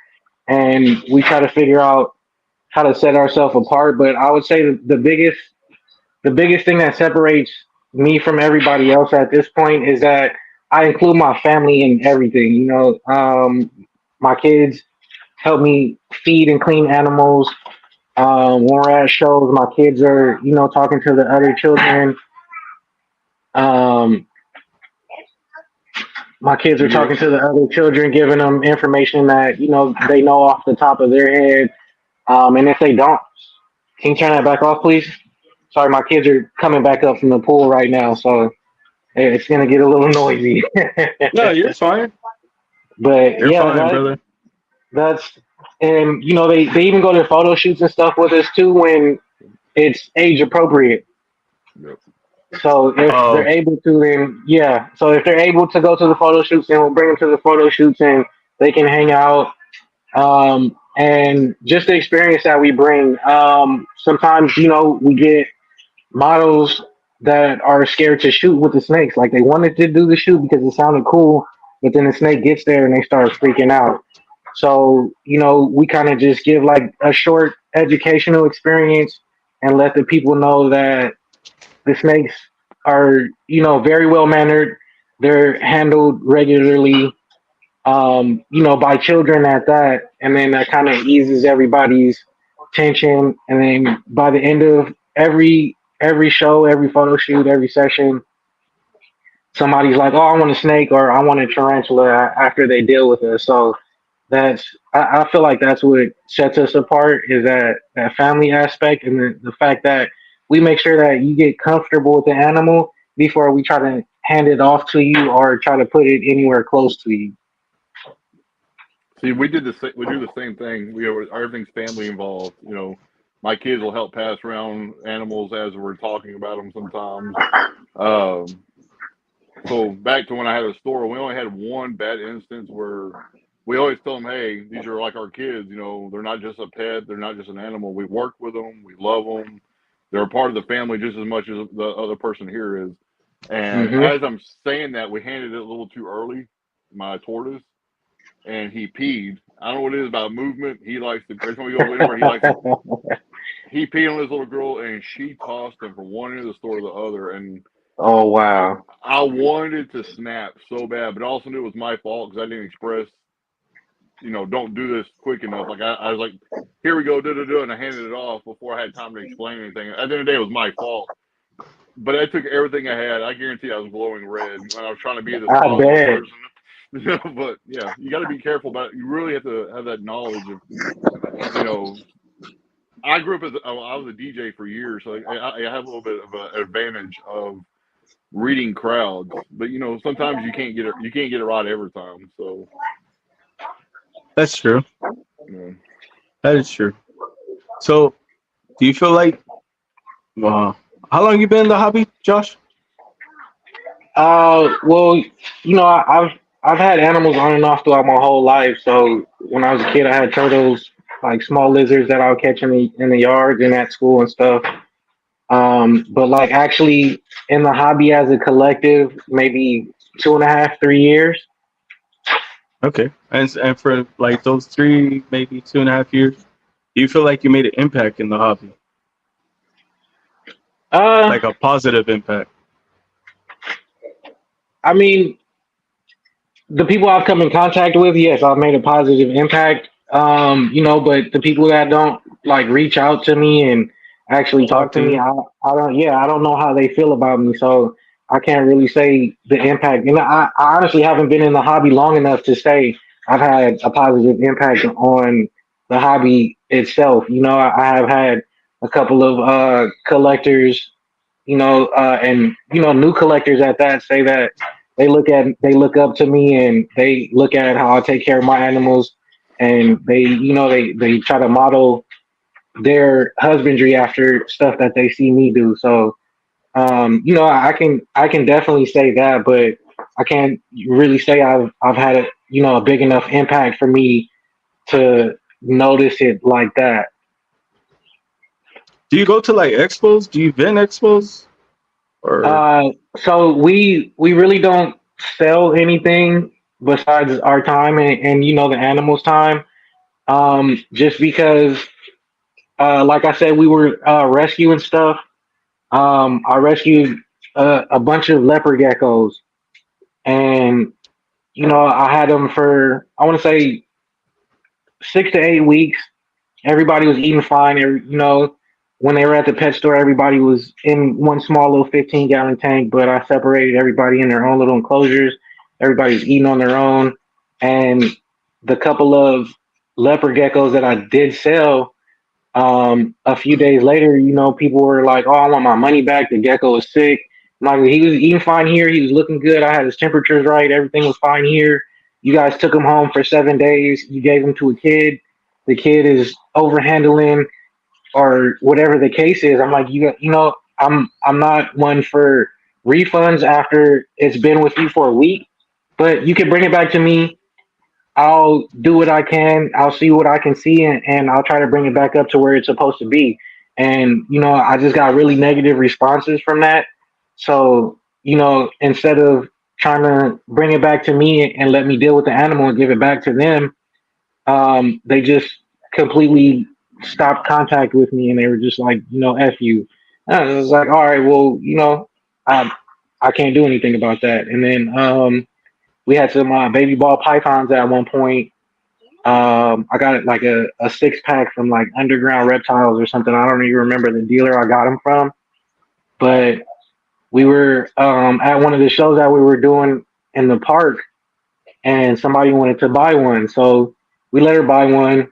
And we try to figure out how to set ourselves apart. But I would say that the biggest thing that separates me from everybody else at this point is that I include my family in everything. My kids help me feed and clean animals. When we're at shows, my kids are, talking to the other children. Um, my kids are You're talking to the other children, giving them information that, they know off the top of their head. And if they don't, can you turn that back off, please? Sorry, my kids are coming back up from the pool right now, so it's gonna get a little noisy. No, you're fine. But You're yeah, fine, brother. that's and they even go to photo shoots and stuff with us too when it's age appropriate. Yep. So if they're Oh, able to, then yeah. So if they're able to go to the photo shoots, then we'll bring them to the photo shoots and they can hang out. And just the experience that we bring. Sometimes we get models that are scared to shoot with the snakes. Like they wanted to do the shoot because it sounded cool, but then the snake gets there and they start freaking out. So, we kind of just give like a short educational experience and let the people know that the snakes are, very well mannered. They're handled regularly, by children at that. And then that kind of eases everybody's tension. And then by the end of every show, every photo shoot, every session, somebody's like, "Oh, I want a snake," or "I want a tarantula," after they deal with us. So I feel like that's what sets us apart is that family aspect and the fact that we make sure that you get comfortable with the animal before we try to hand it off to you or try to put it anywhere close to you. See, we do the same thing. Everything's family involved. My kids will help pass around animals as we're talking about them sometimes. Um, So back to when I had a store, we only had one bad instance where we always tell them, hey, these are like our kids. You know, they're not just a pet. They're not just an animal. We work with them. We love them. They're a part of the family just as much as the other person here is. And Hmm. as I'm saying that, we handed it a little too early, my tortoise, and he peed. I don't know what it is about movement. He likes to, every time we go anywhere, he peed on this little girl, and she tossed him from one end of the store to the other. And Oh wow. I wanted to snap so bad, but I also knew it was my fault because I didn't express, don't do this quick enough. Like I was like, here we go, and I handed it off before I had time to explain anything. At the end of the day, it was my fault. But I took everything I had. I guarantee I was glowing red when I was trying to be this I positive bet. person. But yeah, you got to be careful about it. You really have to have that knowledge of, you know, I grew up I was a DJ for years, so I have a little bit of an advantage of reading crowds. But sometimes you can't get it right every time. So That's true. yeah. That is true. So, do you feel like, how long you been in the hobby, Josh? Well, I've had animals on and off throughout my whole life. So when I was a kid, I had turtles, like small lizards that I would catch in the yards and at school and stuff. But like actually in the hobby as a collective, maybe 2.5, 3 years. Okay, and for like those 3, maybe 2.5 years, do you feel like you made an impact in the hobby, Uh, like a positive impact? I mean, the people I've come in contact with, yes, I've made a positive impact. But the people that don't like reach out to me and actually Talk talk to to me, you. I don't know how they feel about me, so I can't really say the impact. And I honestly haven't been in the hobby long enough to say I've had a positive impact on the hobby itself. I have had a couple of collectors, and new collectors at that say that they look up to me and they look at how I take care of my animals, and they try to model their husbandry after stuff that they see me do. So I can definitely say that, but I can't really say I've had a big enough impact for me to notice it like that. Do you go to like expos? Do you vend expos? Or So we really don't sell anything besides our time and the animals' time. Just because, like I said, we were rescuing stuff. I rescued a bunch of leopard geckos, and I had them for, I want to say, 6 to 8 weeks. Everybody was eating fine. When they were at the pet store, everybody was in one small little 15-gallon tank, but I separated everybody in their own little enclosures. Everybody was eating on their own. And the couple of leopard geckos that I did sell, a few days later, people were like, "Oh, I want my money back. The gecko was sick." I'm like, he was eating fine here. He was looking good. I had his temperatures right. Everything was fine here. You guys took him home for 7 days. You gave him to a kid. The kid is overhandling or whatever the case is. I'm like, I'm not one for refunds after it's been with you for a week, but you can bring it back to me. I'll do what I can. I'll see what I can see, and I'll try to bring it back up to where it's supposed to be. And I just got really negative responses from that. So instead of trying to bring it back to me and let me deal with the animal and give it back to them, they just completely stopped contact with me, and they were just like, "F you." And I was like, "All right, well, I I can't do anything about that." And then we had some baby ball pythons at one point. I got it like a 6 pack from like Underground Reptiles or something. I don't even remember the dealer I got them from, but we were at one of the shows that we were doing in the park, and somebody wanted to buy one, so we let her buy one.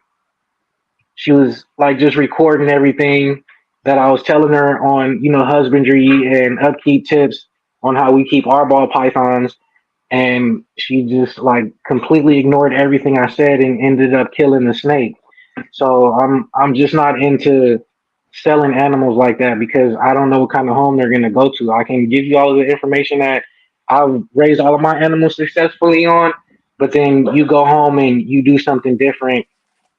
She was like just recording everything that I was telling her on, husbandry and upkeep tips on how we keep our ball pythons. And she just like completely ignored everything I said and ended up killing the snake. So I'm just not into selling animals like that because I don't know what kind of home they're gonna go to. I can give you all of the information that I've raised all of my animals successfully on, but then you go home and you do something different,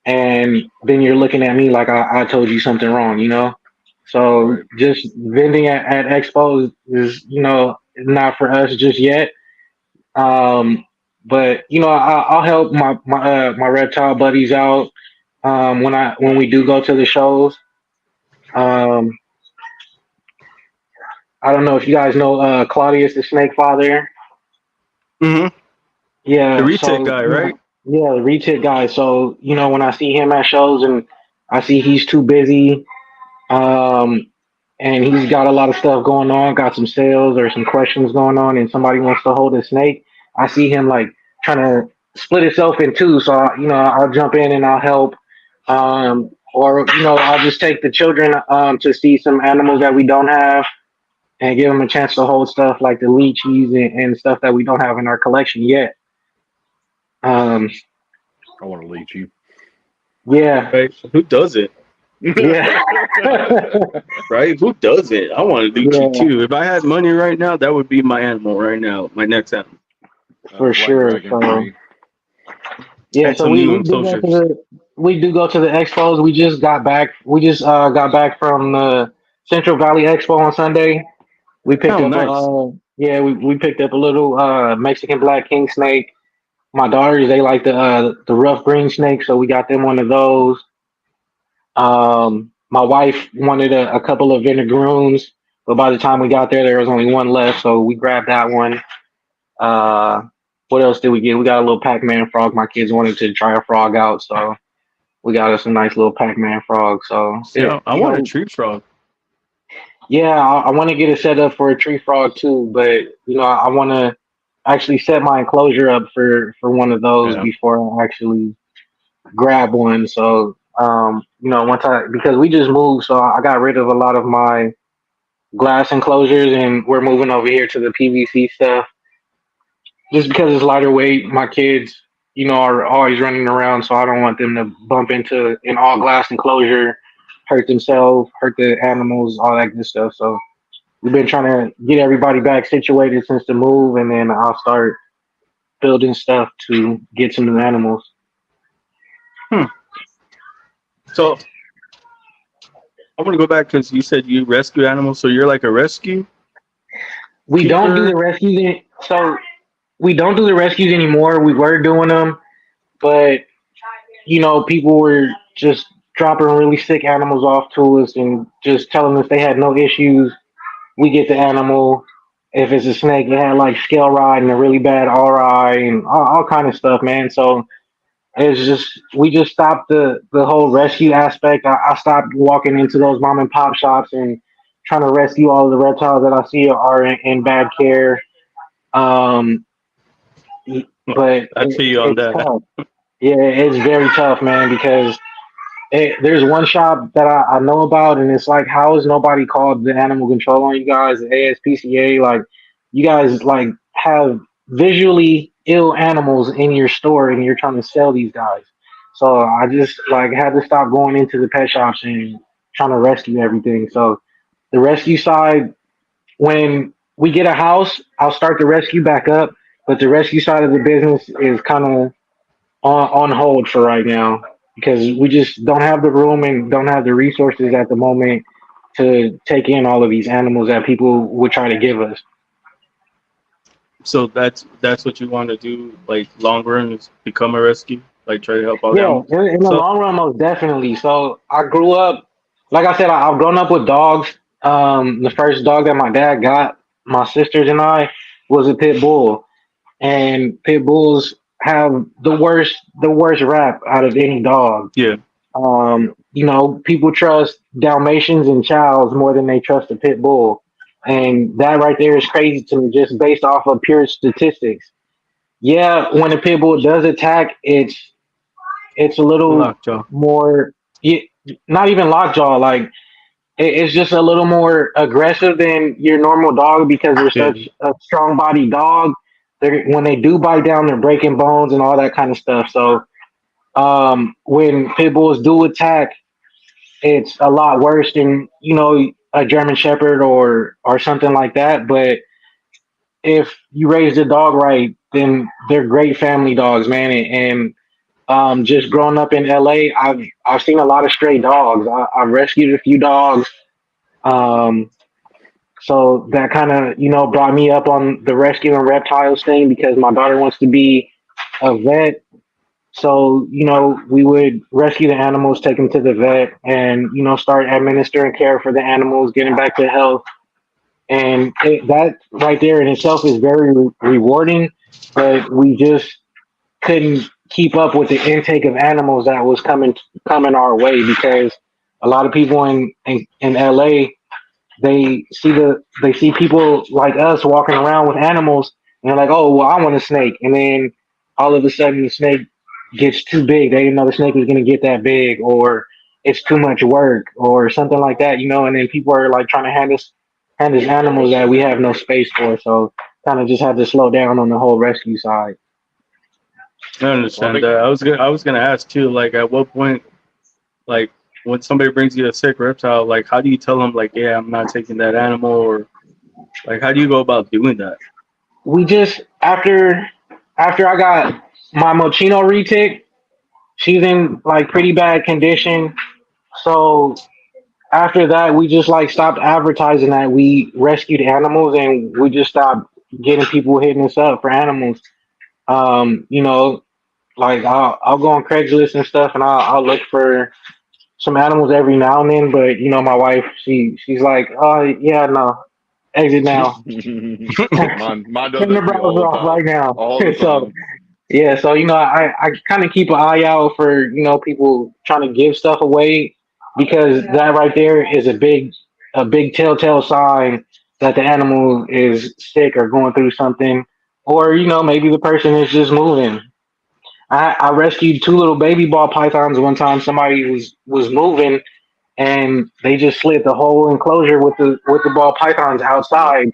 and then you're looking at me like I told you something wrong, you know? So Right. just vending at expos is, not for us just yet. Um, but I'll help my reptile buddies out when we do go to the shows. Um, I don't know if you guys know Claudius, the Snake Father. Hmm. The Yeah, retake so guy, right? yeah, the retic guy. So when I see him at shows and I see he's too busy, um, and he's got a lot of stuff going on, got some sales or some questions going on, and somebody wants to hold a snake, I see him like trying to split itself in two. So I'll jump in and I'll help, or I'll just take the children to see some animals that we don't have and give them a chance to hold stuff like the lychees and stuff that we don't have in our collection yet. Um, I want to leech you. yeah, Right? Who does it? yeah, Right? Who does it? I want to Lucci yeah, too. If I had money right now, that would be my animal right now. My next animal. for Black sure. dragon for So me. yeah, And so some we, new we do go to enclosures. the expos. We just got back. We just got back from the Central Valley Expo on Sunday. We picked Oh, up nice. we picked up a little Mexican black king snake. My daughters, they like the rough green snake, so we got them one of those. My wife wanted a couple of vinegaroons, but by the time we got there was only one left, so we grabbed that one. Uh, what else did we get? We got a little Pac-Man frog. My kids wanted to try a frog out, so we got us a nice little Pac-Man frog. So See, I want a tree frog. yeah, I want to get it set up for a tree frog too, but I want to actually set my enclosure up for one of those Yeah. before I actually grab one. So once I because we just moved, so I got rid of a lot of my glass enclosures, and we're moving over here to the PVC stuff just because it's lighter weight. My kids, are always running around, so I don't want them to bump into an all glass enclosure, hurt themselves, hurt the animals, all that good stuff. So we've been trying to get everybody back situated since the move, and then I'll start building stuff to get some new animals. Hmm. So I want to go back because you said you rescue animals. So you're like a rescue We don't do keeper. the rescues, so we don't do the rescues anymore. We were doing them, but people were just dropping really sick animals off to us and just telling us they had no issues. We get the animal. If it's a snake, it had like scale ride and a really bad RI and all kind of stuff, man. So it's just we just stopped the whole rescue aspect. I stopped walking into those mom and pop shops and trying to rescue all of the reptiles that I see are in bad care. Um, Well, but I feel you on it's that. tough. Yeah, it's very tough, man, because there's one shop that I know about, and it's like, how is nobody called the animal control on you guys, the ASPCA? Like, you guys like have visually ill animals in your store, and you're trying to sell these guys. So I just like had to stop going into the pet shops and trying to rescue everything. So the rescue side, when we get a house, I'll start the rescue back up, but the rescue side of the business is kind of on hold for right now because we just don't have the room and don't have the resources at the moment to take in all of these animals that people would try to give us. So that's what you want to do, like long run, is become a rescue, like try to help all the Yeah, animals. in the So long run, most definitely. So I grew up, like I said, I've grown up with dogs. The first dog that my dad got, my sisters and I, was a pit bull, and pit bulls have the worst rap out of any dog. yeah, People trust Dalmatians and Chows more than they trust a pit bull. And that right there is crazy to me, just based off of pure statistics. Yeah, when a pit bull does attack, it's a little lockjaw. more, yeah, not even lockjaw, like it's just a little more aggressive than your normal dog because they're Yeah. such a strong body dog. When they do bite down, they're breaking bones and all that kind of stuff. So when pit bulls do attack, it's a lot worse than a German Shepherd or something like that. But if you raise the dog right, then they're great family dogs, man. And just growing up in LA, I've seen a lot of stray dogs. I've rescued a few dogs. Um, so that kind of brought me up on the rescuing reptiles thing because my daughter wants to be a vet. So we would rescue the animals, take them to the vet, and start administering care for the animals, getting back to health. And that right there in itself is very rewarding. But we just couldn't keep up with the intake of animals that was coming our way because a lot of people in LA they see people like us walking around with animals and they're like, oh well, I want a snake, and then all of a sudden the snake gets too big. They didn't know the snake was gonna get that big, or it's too much work, or something like that, and then people are like trying to hand us animals that we have no space for. So kind of just had to slow down on the whole rescue side. I Well, I understand think that. I was gonna ask too, like at what point, like when somebody brings you a sick reptile, like how do you tell them like, yeah, I'm not taking that animal, or like how do you go about doing that? We just after I got my Mochino retic, she's in like pretty bad condition. So after that, we just like stopped advertising that we rescued animals, and we just stopped getting people hitting us up for animals. Um, you know, like I'll go on Craigslist and stuff, and I'll look for some animals every now and then. But my wife, she's like, oh yeah, no, exit now. mine does Turn the that to me browser all the off time. right now. All the So time. yeah, so I kind of keep an eye out for people trying to give stuff away because that right there is a big telltale sign that the animal is sick or going through something, or maybe the person is just moving. I rescued two little baby ball pythons one time. Somebody was moving and they just slid the whole enclosure with the ball pythons Yep. outside,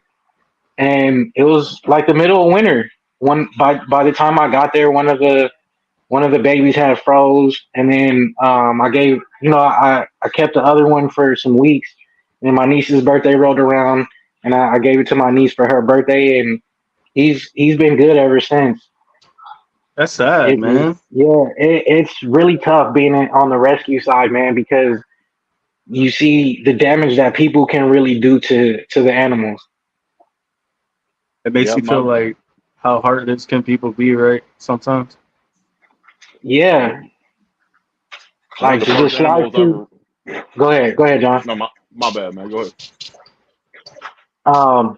and it was like the middle of winter. By the time I got there, one of the babies had froze, and then I gave I kept the other one for some weeks, and my niece's birthday rolled around, and I gave it to my niece for her birthday, and he's been good ever since. That's sad, It man. yeah, it's really tough being on the rescue side, man, because you see the damage that people can really do to the animals. It makes Yeah, you feel my like how heartless can people be, right? Sometimes. Yeah, one of like the to just first slide animals I through. ever. Go ahead, John. No, my bad, man. Go ahead. Um,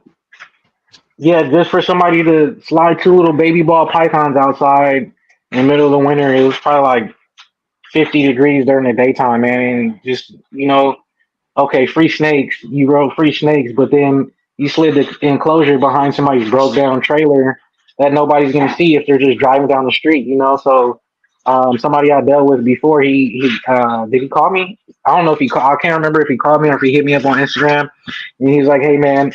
Yeah, just for somebody to slide two little baby ball pythons outside in the middle of the winter, it was probably like 50 degrees during the daytime, man. And just, okay, free snakes. You wrote free snakes, but then you slid the enclosure behind somebody's broke down trailer that nobody's gonna see if they're just driving down the street. So somebody I dealt with before, he did he call me? I don't know if I can't remember if he called me or if he hit me up on Instagram, and he's like, "Hey man,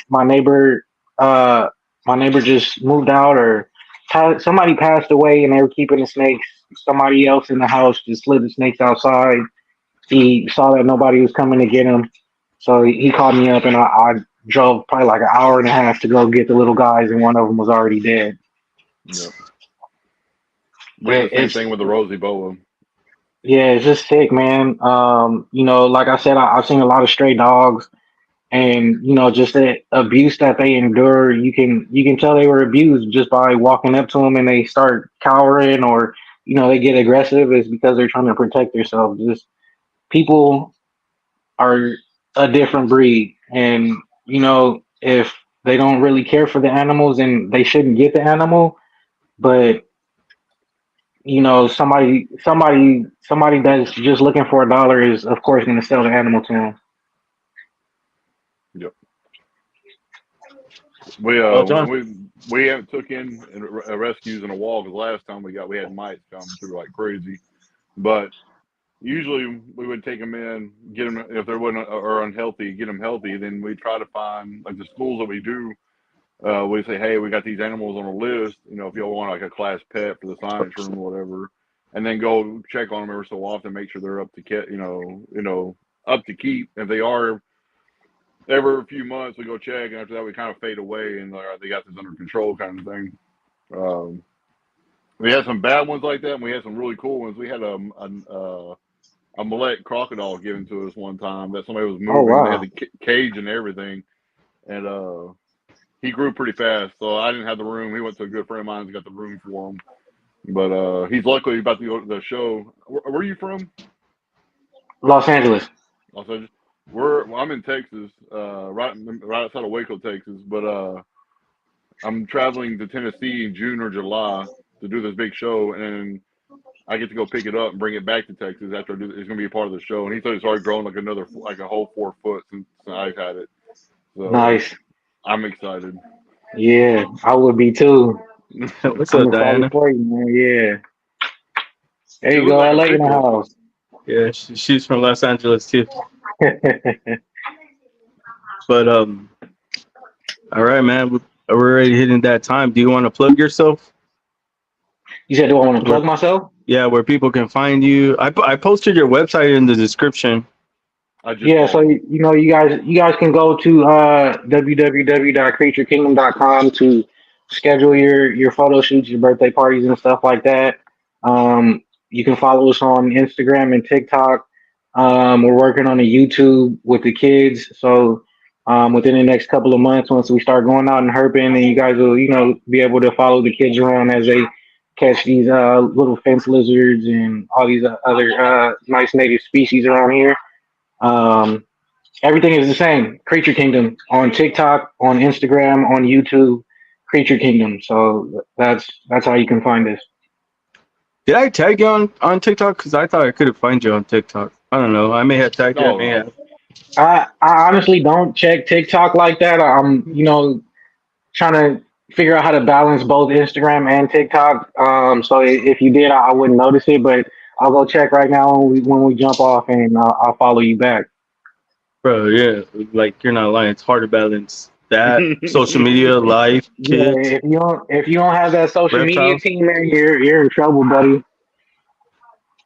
uh my neighbor just moved out, or somebody passed away, and they were keeping the snakes. Somebody else in the house just slid the snakes outside. He saw that nobody was coming to get him, so he called me up, and I drove probably like an hour and a half to go get the little guys, and one of them was already dead. Yep. We had It, the same it's thing with the Rosie boa. Yeah, it's just sick, man. Like I said, I've seen a lot of stray dogs, and just the abuse that they endure. You can tell they were abused just by walking up to them and they start cowering, or they get aggressive. Is because they're trying to protect themselves. Just people are a different breed, and if they don't really care for the animals, then they shouldn't get the animal. But somebody that's just looking for a dollar is of course going to sell the animal to them. Yep. We Well, uh John. we haven't took in rescues in a while because last time we had mites come through like crazy. But usually we would take them in, get them if they wasn't or unhealthy, get them healthy. Then we try to find like the schools that we do. We say, hey, we got these animals on a list. If you want like a class pet for the science room or whatever, and then go check on them every so often, make sure they're up to up to keep. If they are every few months we go check, and after that we kind of fade away, and they got this under control kind of thing. We had some bad ones like that, and we had some really cool ones. We had a Millet crocodile given to us one time that somebody was Oh moving. They had wow. the cage and everything, and he grew pretty fast. So I didn't have the room. He went to a good friend of mine and got the room for him. But he's luckily about to go to the show. Where are you from? Los Angeles. Los Angeles. I'm in Texas, right outside of Waco, Texas. But I'm traveling to Tennessee in June or July to do this big show, and I get to go pick it up and bring it back to Texas after I do. It's going to be a part of the show, and he said it's already grown like a whole 4 foot since I've had it. So Nice. I'm excited. Yeah, I would be too. What's I'm up, excited Diana? for you, man. Yeah. There She you looked go, like a LA in the pickup. house. Yeah, she's from Los Angeles too. But all right, man. We're already hitting that time. Do you want to plug yourself? You said, do I want to Where, plug myself? yeah, where people can find you. I posted your website in the description. I just Yeah, saw so it. you guys can go to www.creaturekingdom.com to schedule your photo shoots, your birthday parties and stuff like that. You can follow us on Instagram and TikTok. We're working on a YouTube with the kids, so within the next couple of months, once we start going out and herping, and you guys will be able to follow the kids around as they catch these little fence lizards and all these other nice native species around here. Um, Everything is the same. Creature Kingdom on TikTok, on Instagram, on YouTube. Creature Kingdom. So that's how you can find us. Did I tag you on TikTok? Because I thought I could have find you on TikTok. I don't know. I may have tagged you. I No, may no. have. I honestly don't check TikTok like that. I'm trying to figure out how to balance both Instagram and TikTok. So if you did, I wouldn't notice it, but I'll go check right now when we jump off, and I'll follow you back. Bro, yeah. Like, you're not lying. It's hard to balance that, social media, life, Yeah, kids, if you don't have that social media reptiles. team, man, you're in trouble, buddy.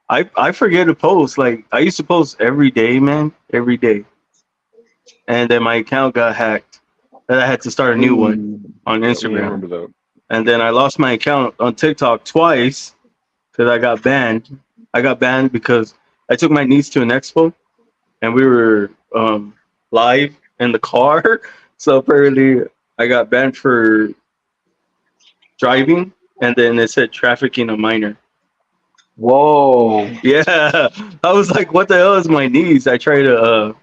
I forget to post. Like, I used to post every day, man. Every day. And then my account got hacked. And I had to start a new one Mm, on Yep, I yeah. Instagram. remember that. And then I lost my account on TikTok twice because I got banned. I got banned because I took my niece to an expo and we were live in the car. So apparently I got banned for driving, and then it said trafficking a minor. Whoa. Yeah, I was like, what the hell is my niece? I tried to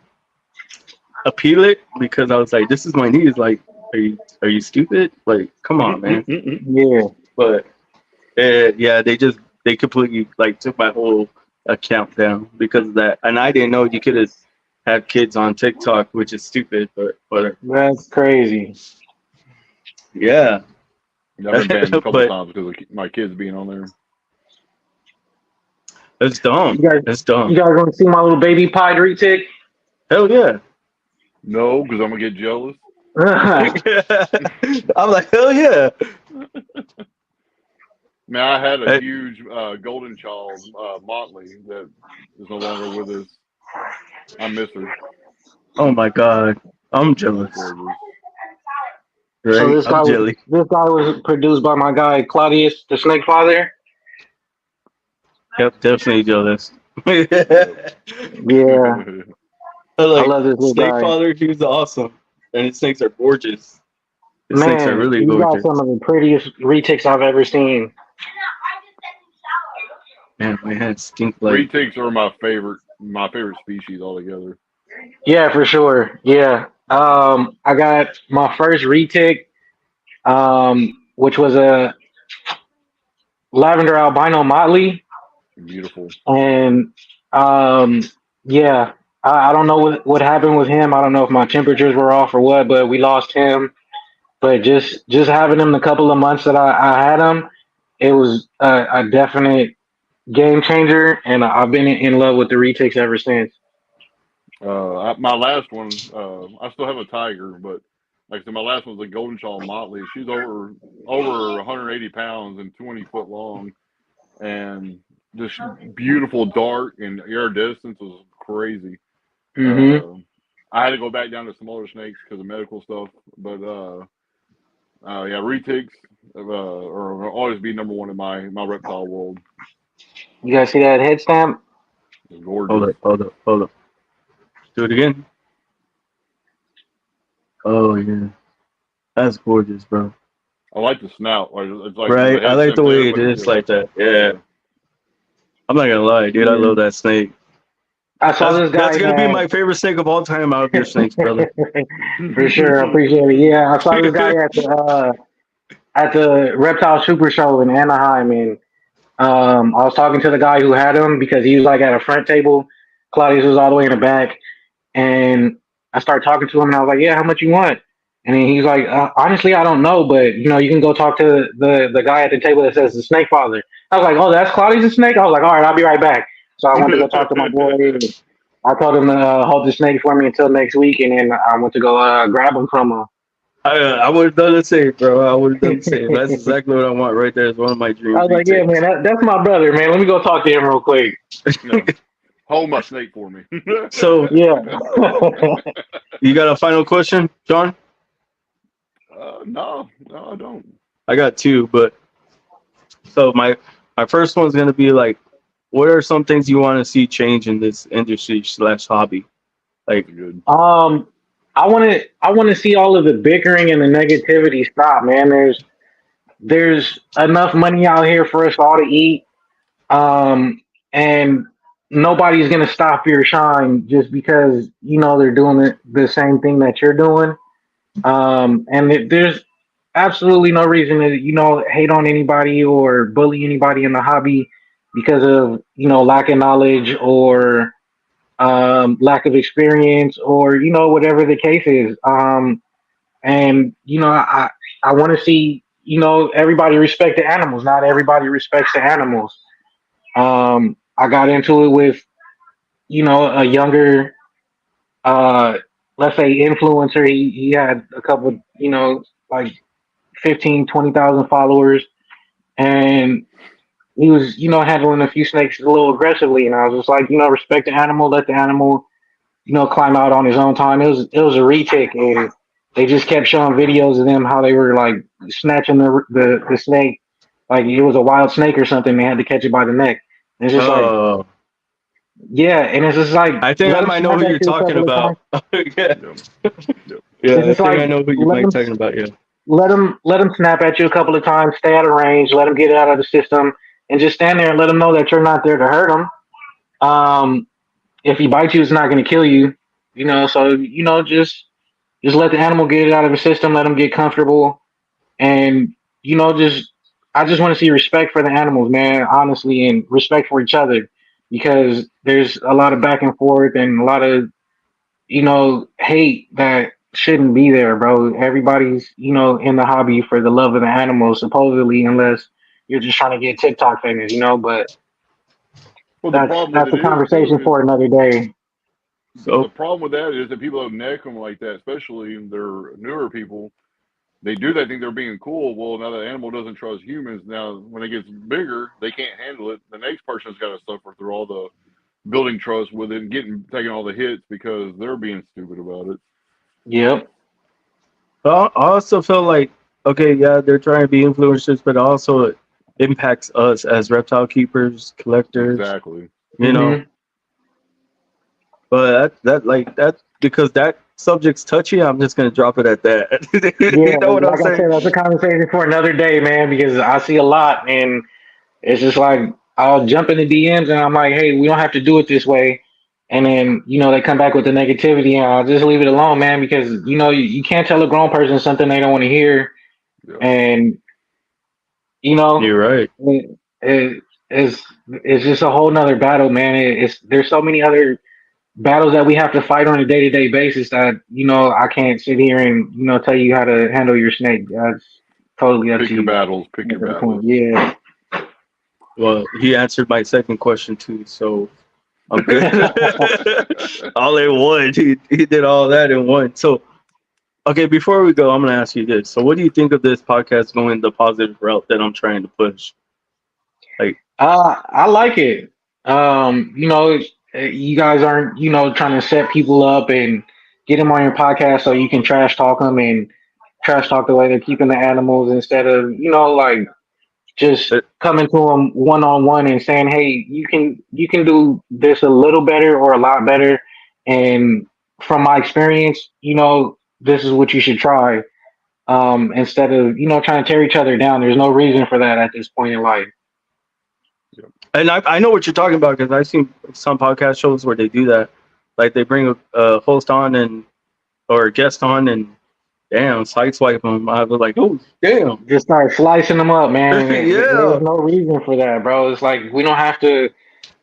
appeal it because I was like, this is my niece. Like, are you stupid? Like, come on, man. Yeah. But yeah, they completely like took my whole account down because of that, and I didn't know you could have kids on TikTok, which is stupid. But That's crazy. yeah, I've been banned a couple but times because of my kids being on there. it's You dumb. guys, It's you dumb. guys want to see my little baby pie retic? Hell yeah. No, because I'm gonna get jealous. I'm like, hell yeah. Man, I had a Hey, huge golden child, Motley, that is no longer with us. I miss her. oh my god, I'm She's jealous. gorgeous. So Right? I'm jelly. this guy was produced by my guy Claudius, the Snake Father. Yep, definitely jealous. Yep. Yeah, I Like love this little Snake guy. Father, he's awesome, and his snakes are gorgeous. His snakes are Man, really he's got some gorgeous. of the prettiest retics I've ever seen. Man, my hands stink like. Retics are my favorite species altogether. Yeah, for sure. Yeah. I got my first retic, which was a lavender albino motley, Beautiful. and um, yeah, I don't know what happened with him. I don't know if my temperatures were off or what, but we lost him. But just having him the couple of months that I had him, it was a definite game changer, and I've been in love with the retics ever since. My last one, I still have a tiger, but like I said, my last one was a golden shaw motley. She's over 180 pounds and 20 foot long, and just beautiful dark and iridescence was crazy. Hmm. Uh, I had to go back down to smaller snakes because of medical stuff. But yeah, retics will always be number one in my reptile world. You guys see that head stamp? It's Hold gorgeous. up, hold up, hold up. Do it again. Oh yeah, that's gorgeous, bro. I like the snout. Like it's like the Right? I head like the stamp way there, it but is like that. Yeah. yeah. I'm not gonna lie, dude. I Yeah. love that snake. I saw this That's guy gonna be that my favorite snake of all time out of your snakes, brother. for sure. I appreciate it. Yeah, I saw this guy at the Reptile Super Show in Anaheim, and I was talking to the guy who had him because he was like at a front table. Claudius was all the way in the back, and I started talking to him, and I was like, "Yeah, how much you want?" And then he's like, "Honestly, I don't know, but you can go talk to the guy at the table that says the Snake Father." I was like, "Oh, that's Claudius' snake." I was like, "All right, I'll be right back." So I went to go talk to my boy. I told him to hold the snake for me until next week, and then I went to go grab him from him. I would have done the same, bro. I would have done the same. That's exactly what I want right there. It's one of my I dream was like, "Yeah, man, retakes. that's my brother, man. Let me go talk to him real quick." No. Hold my snake for me. So Yeah. you got a final question, John? No, I don't. I got two, but so my first one's gonna be like, what are some things you want to see change in this industry slash hobby? Like, Good. I want to see all of the bickering and the negativity stop, man. There's enough money out here for us all to eat, um, and nobody's gonna stop your shine just because they're doing the same thing that you're doing. And there's absolutely no reason to hate on anybody or bully anybody in the hobby because of lack of knowledge or lack of experience or whatever the case is. And I want to see everybody respect the animals. Not everybody respects the animals. I got into it with a younger let's say influencer. He had a couple like 15, 20,000 followers, and he was handling a few snakes a little aggressively, and I was just like, respect the animal, let the animal climb out on his own time. It was a retic, and they just kept showing videos of them how they were like snatching the snake, like it was a wild snake or something. They had to catch it by the neck. And it's just like, oh, yeah, and it's just like I think I let them might know snap who at you're you a talking couple of times. about. Yeah, Yep. Yep. yeah, It's I just think like I know who you let might be them talking about. Yeah. let them snap at you a couple of times. Stay out of range. Let them get it out of the system, and just stand there and let them know that you're not there to hurt them. If he bites you, it's not going to kill you. So just let the animal get it out of the system. Let them get comfortable, and just I just want to see respect for the animals, man. Honestly, and respect for each other, because there's a lot of back and forth and a lot of hate that shouldn't be there, bro. Everybody's in the hobby for the love of the animals, supposedly, unless you're just trying to get TikTok famous, But Well, the that's problem with that's it a is conversation too for another day. the So problem with that is that people don't neck them like that, especially they're newer people. They do that, think they're being cool. Well, now the animal doesn't trust humans. Now, when it gets bigger, they can't handle it. The next person's got to suffer through all the building trust with it and taking all the hits because they're being stupid about it. Yep. I also feel like, okay, yeah, they're trying to be influencers, but also it impacts us as reptile keepers, collectors, Exactly. you know. hmm But that because that subject's touchy, I'm just gonna drop it at that. Yeah, You know what I'm like I saying? said, that's a conversation for another day, man. Because I see a lot, and it's just like I'll jump in the DMs and I'm like, hey, we don't have to do it this way. And then, they come back with the negativity and I'll just leave it alone, man, because you can't tell a grown person something they don't want to hear. Yep. And you know, You're right. it's just a whole nother battle, man. There's so many other battles that we have to fight on a day to day basis that, I can't sit here and, tell you how to handle your snake. That's totally up Pick to your you. battles. Pick your At that battles. point. Yeah. Well, he answered my second question too, so I'm good. All in one. He did all that in one. So okay, before we go, I'm gonna ask you this. So what do you think of this podcast going the positive route that I'm trying to push? Like, I like it. You guys aren't, trying to set people up and get them on your podcast so you can trash talk them and trash talk the way they're keeping the animals instead of like just But coming to them one on one and saying, "Hey, you can do this a little better or a lot better." And from my experience, this is what you should try. Instead of trying to tear each other down. There's no reason for that at this point in life. and I know what you're talking about because I've seen some podcast shows where they do that. Like they bring a host on or a guest on and damn sideswipe them. I was like, oh damn, Just start slicing them up, man. And yeah, there's no reason for that, bro. It's like we don't have to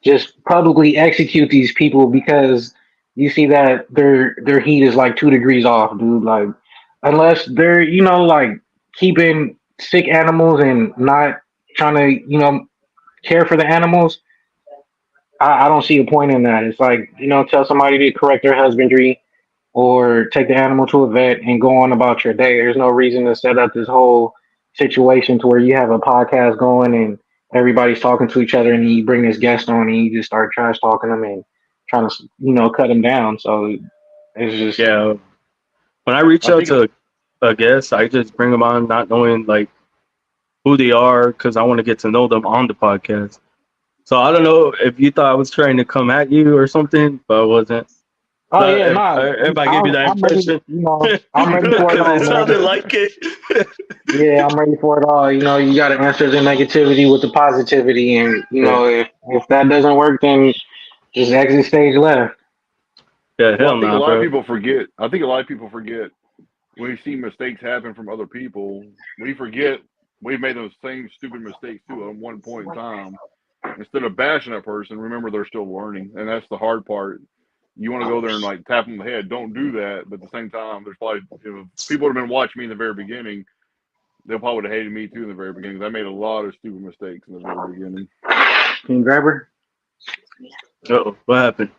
just publicly execute these people because you see that their heat is like 2 degrees off, dude. Like unless they're like keeping sick animals and not trying to care for the animals, I don't see a point in that. It's like tell somebody to correct their husbandry or take the animal to a vet and go on about your day. There's no reason to set up this whole situation to where you have a podcast going and everybody's talking to each other and you bring this guest on and you just start trash talking them and trying to cut them down. So it's just yeah. When I reach I out think to a guest, I just bring them on, not knowing like who they are, because I want to get to know them on the podcast. So I don't know if you thought I was trying to come at you or something, but I wasn't. oh So yeah, nah. if I gave you that I'm ready. impression, I'm ready for it because all, it sounded man. like it. Yeah, I'm ready for it all. You got to answer the negativity with the positivity, and Yeah, if that doesn't work, then just exit stage left. yeah, well, hell I think a no, lot of bro. people forget. I think a lot of people forget when you see mistakes happen from other people. We forget we've made those same stupid mistakes too at one point in time. Instead of bashing that person, remember they're still learning, and that's the hard part. You want to go there and like tap them on the head. Don't do that. But at the same time, there's probably if people would have been watching me in the very beginning, they probably would have hated me too in the very beginning. 'Cause I made a lot of stupid mistakes in the very beginning. Can you grab her? Uh-oh, what happened?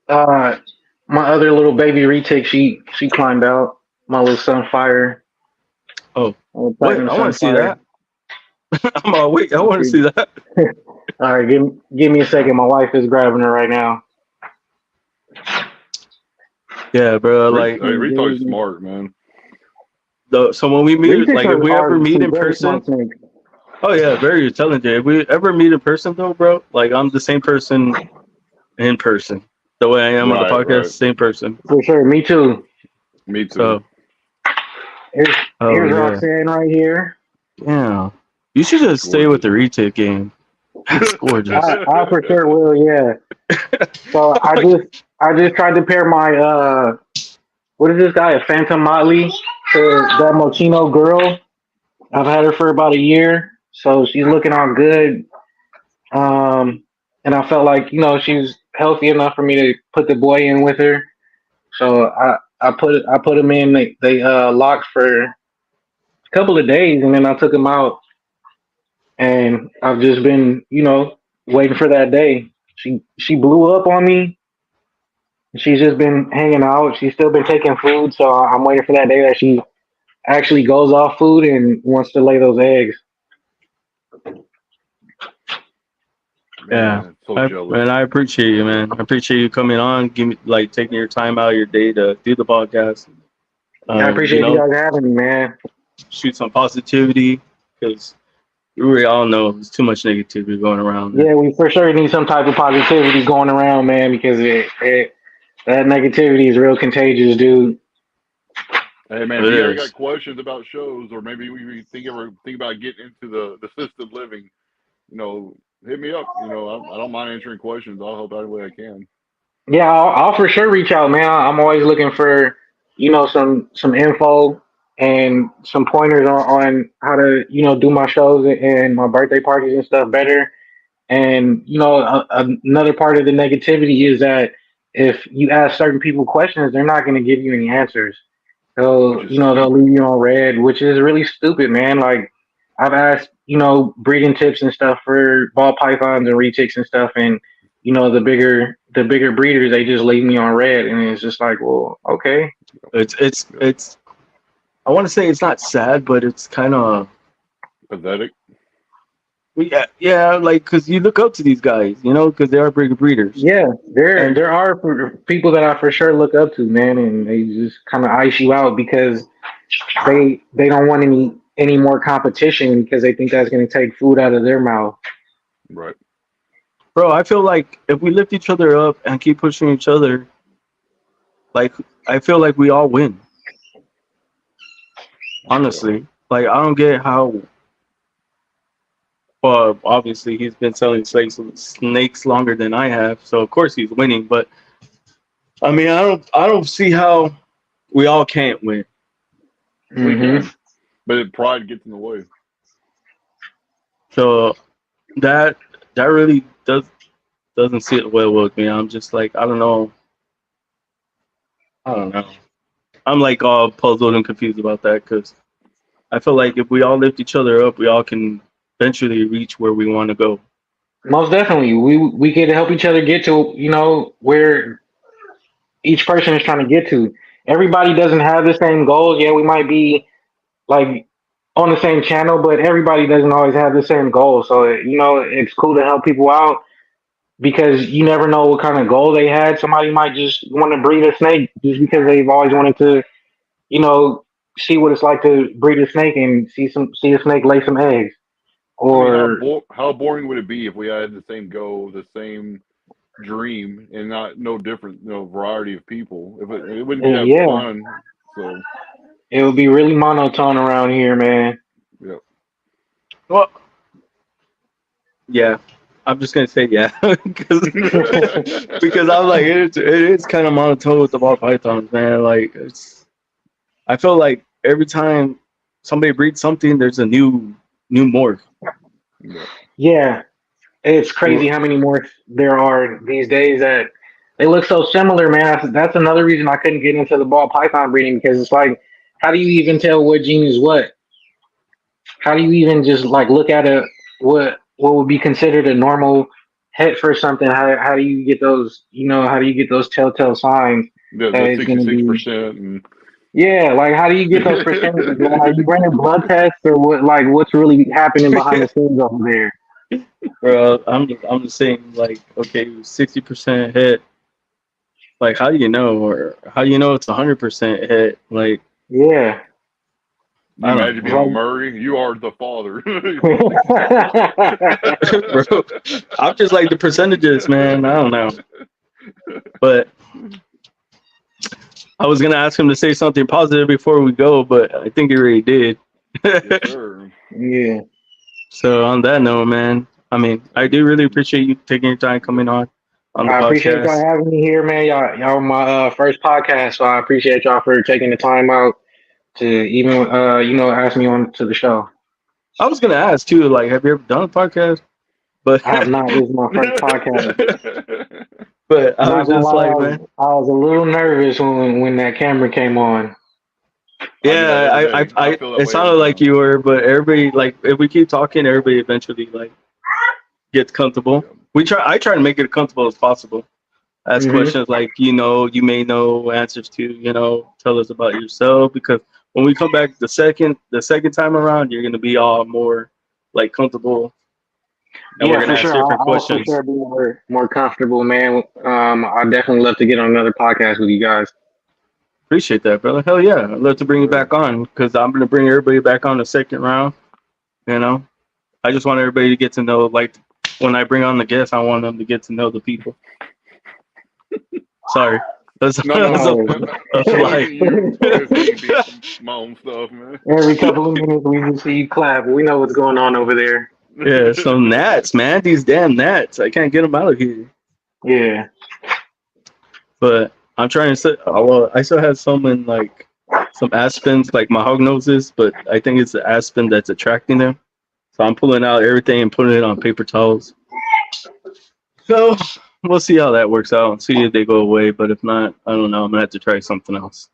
Uh, my other little baby retic, she climbed out. My little sunfire, Oh, wait, platinum I want to see sunfire. that. I'm all wait, I want to see that. All right, give me a second. My wife is grabbing her right now. Yeah, bro. Like, Retard's smart, man. so when we meet, Retics like, if we ever are meet some in very smart person, snakes. oh yeah, very intelligent. If we ever meet in person, though, bro, like I'm the same person in person. The way I am on the Right, podcast, right. same person. For sure. Me too. Me too. So, Here's, oh here's yeah, Roxanne right here. yeah. You should just stay with the retake game. It's gorgeous. I for sure will. Yeah. So I just tried to pair my what is this guy, a Phantom Motley, to that Mochino girl. I've had her for about a year, so she's looking all good. And I felt like she's healthy enough for me to put the boy in with her. So I put him in. They locked for a couple of days, and then I took him out, and I've just been waiting for that day. She blew up on me. She's just been hanging out. She's still been taking food, so I'm waiting for that day that she actually goes off food and wants to lay those eggs. Yeah, Man, so jealous. man, I appreciate you, man. I appreciate you coming on, give me like taking your time out of your day to do the podcast. I You appreciate you know, guys having me, man. shoot some positivity because we all know there's too much negativity going around. Man. Yeah, we for sure need some type of positivity going around, man, because that negativity is real contagious, dude. Hey man, It if you ever is. got questions about shows, or maybe we think about getting into the assisted living, hit me up. I don't mind answering questions. I'll help out any way I can. Yeah, I'll for sure reach out, man. I'm always looking for some info and some pointers on how to do my shows and my birthday parties and stuff better. And another part of the negativity is that if you ask certain people questions, they're not going to give you any answers. Which So is they'll stupid. leave you on red, which is really stupid, man. Like I've asked breeding tips and stuff for ball pythons and retics and stuff, and the bigger breeders, they just leave me on red, and it's just like, well, okay. It's. I want to say it's not sad, but it's kind of Pathetic. Yeah, like because you look up to these guys, you know, because they are big breeders. Yeah, And there are people that I for sure look up to, man, and they just kind of ice you out because they don't want any more competition because they think that's going to take food out of their mouth. Right. bro, I feel like if we lift each other up and keep pushing each other, like I feel like we all win. Yeah. Honestly, like I don't get how. Well, obviously he's been selling snakes longer than I have, so of course he's winning. But I mean, I don't see how we all can't win. We Hmm. can, but pride gets in the way. So that that really doesn't sit well with me. I'm just like I don't know. I don't know. I'm like all puzzled and confused about that because I feel like if we all lift each other up, we all can eventually reach where we want to go. Most definitely, we could help each other get to where each person is trying to get to. Everybody doesn't have the same goals. Yeah, we might be like on the same channel, but everybody doesn't always have the same goal. So it's cool to help people out because you never know what kind of goal they had. Somebody might just want to breed a snake just because they've always wanted to, you know, see what it's like to breed a snake and see a snake lay some eggs. I mean, Or how boring would it be if we had the same goal, the same dream, and not no different, variety of people? If it wouldn't be that yeah, fun. So it would be really monotone around here, man. yeah. Well, yeah, I'm just gonna say yeah because because I'm like it is kind of monotone with the ball pythons, man. Like I feel like every time somebody breeds something, there's a new morph. Yeah. Yeah, it's crazy how many more there are these days that they look so similar, man. That's another reason I couldn't get into the ball python breeding because it's like, how do you even tell what gene is what? How do you even just like look at what would be considered a normal het for something? How do you get those? How do you get those telltale signs that The it's going to be? 66% and Yeah, like how do you get those percentages, man? Are you running blood tests or what? Like what's really happening behind the scenes over there? Bro, I'm just saying like okay, 60% hit. Like how do you know, or how do you know it's 100% hit? Like Yeah. you I don't imagine being know, on Murray, you are the father. bro. I'm just like the percentages, man. I don't know, but I was gonna ask him to say something positive before we go, but I think he already did. Yes, sir. Yeah. So on that note, man, I mean, I do really appreciate you taking your time coming on the I appreciate y'all podcast. having me here, man. Y'all my first podcast, so I appreciate y'all for taking the time out to even ask me on to the show. I was gonna ask too, like, have you ever done a podcast? But I have not. This is my first podcast. but I Not was gonna just lie, like, man, I was a little nervous when that camera came on. I do that yeah, every I, I, day. I I feel that it way every sounded like time. you were, but everybody, like, if we keep talking, everybody eventually like gets comfortable. Yeah. I try to make it as comfortable as possible. Ask Hmm. questions like, you may know answers to, tell us about yourself because when we come back the second time around, you're gonna be all more like comfortable, and we're Yeah, gonna for ask sure. different I'll for questions. sure be more comfortable, man. I definitely love to get on another podcast with you guys. Appreciate that, brother. Hell yeah, I'd love to Yes, bring you sir. back on because I'm gonna bring everybody back on the second round. You know, I just want everybody to get to know, like, when I bring on the guests, I want them to get to know the people. Sorry, that's, that's No. No. a Look lie. at you. I was thinking being my own stuff, man. Every couple of minutes we just see you clap. We know what's going on over there. Yeah, some gnats, man. These damn gnats. I can't get them out of here. Yeah. But I'm trying to set. Well, I still have some in like some aspens, like my hog noses, but I think it's the aspen that's attracting them. So I'm pulling out everything and putting it on paper towels. So we'll see how that works out. See if they go away. But if not, I don't know. I'm gonna have to try something else.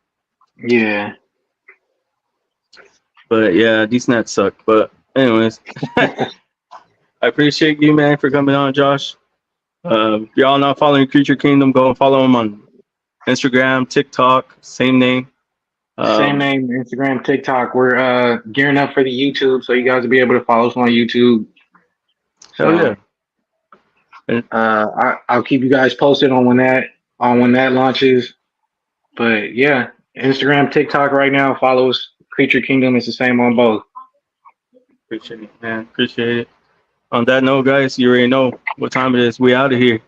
Yeah. But yeah, these gnats suck. But anyways, I appreciate you, man, for coming on, Josh. If y'all not following Creature Kingdom, go and follow him on Instagram, TikTok, same name. Same Um, name, Instagram, TikTok. We're gearing up for the YouTube, so you guys will be able to follow us on YouTube. Hell yeah. I'll keep you guys posted on when that launches. But yeah, Instagram, TikTok right now. Follow us. Creature Kingdom is the same on both. Appreciate it, man. Appreciate it. On that note, guys, you already know what time it is. We out of here.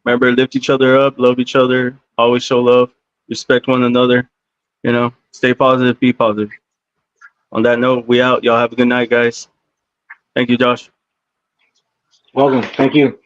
Remember, lift each other up, love each other, always show love, respect one another. Stay positive, be positive. On that note, we out. Y'all have a good night, guys. Thank you, Josh. Welcome. Thank you.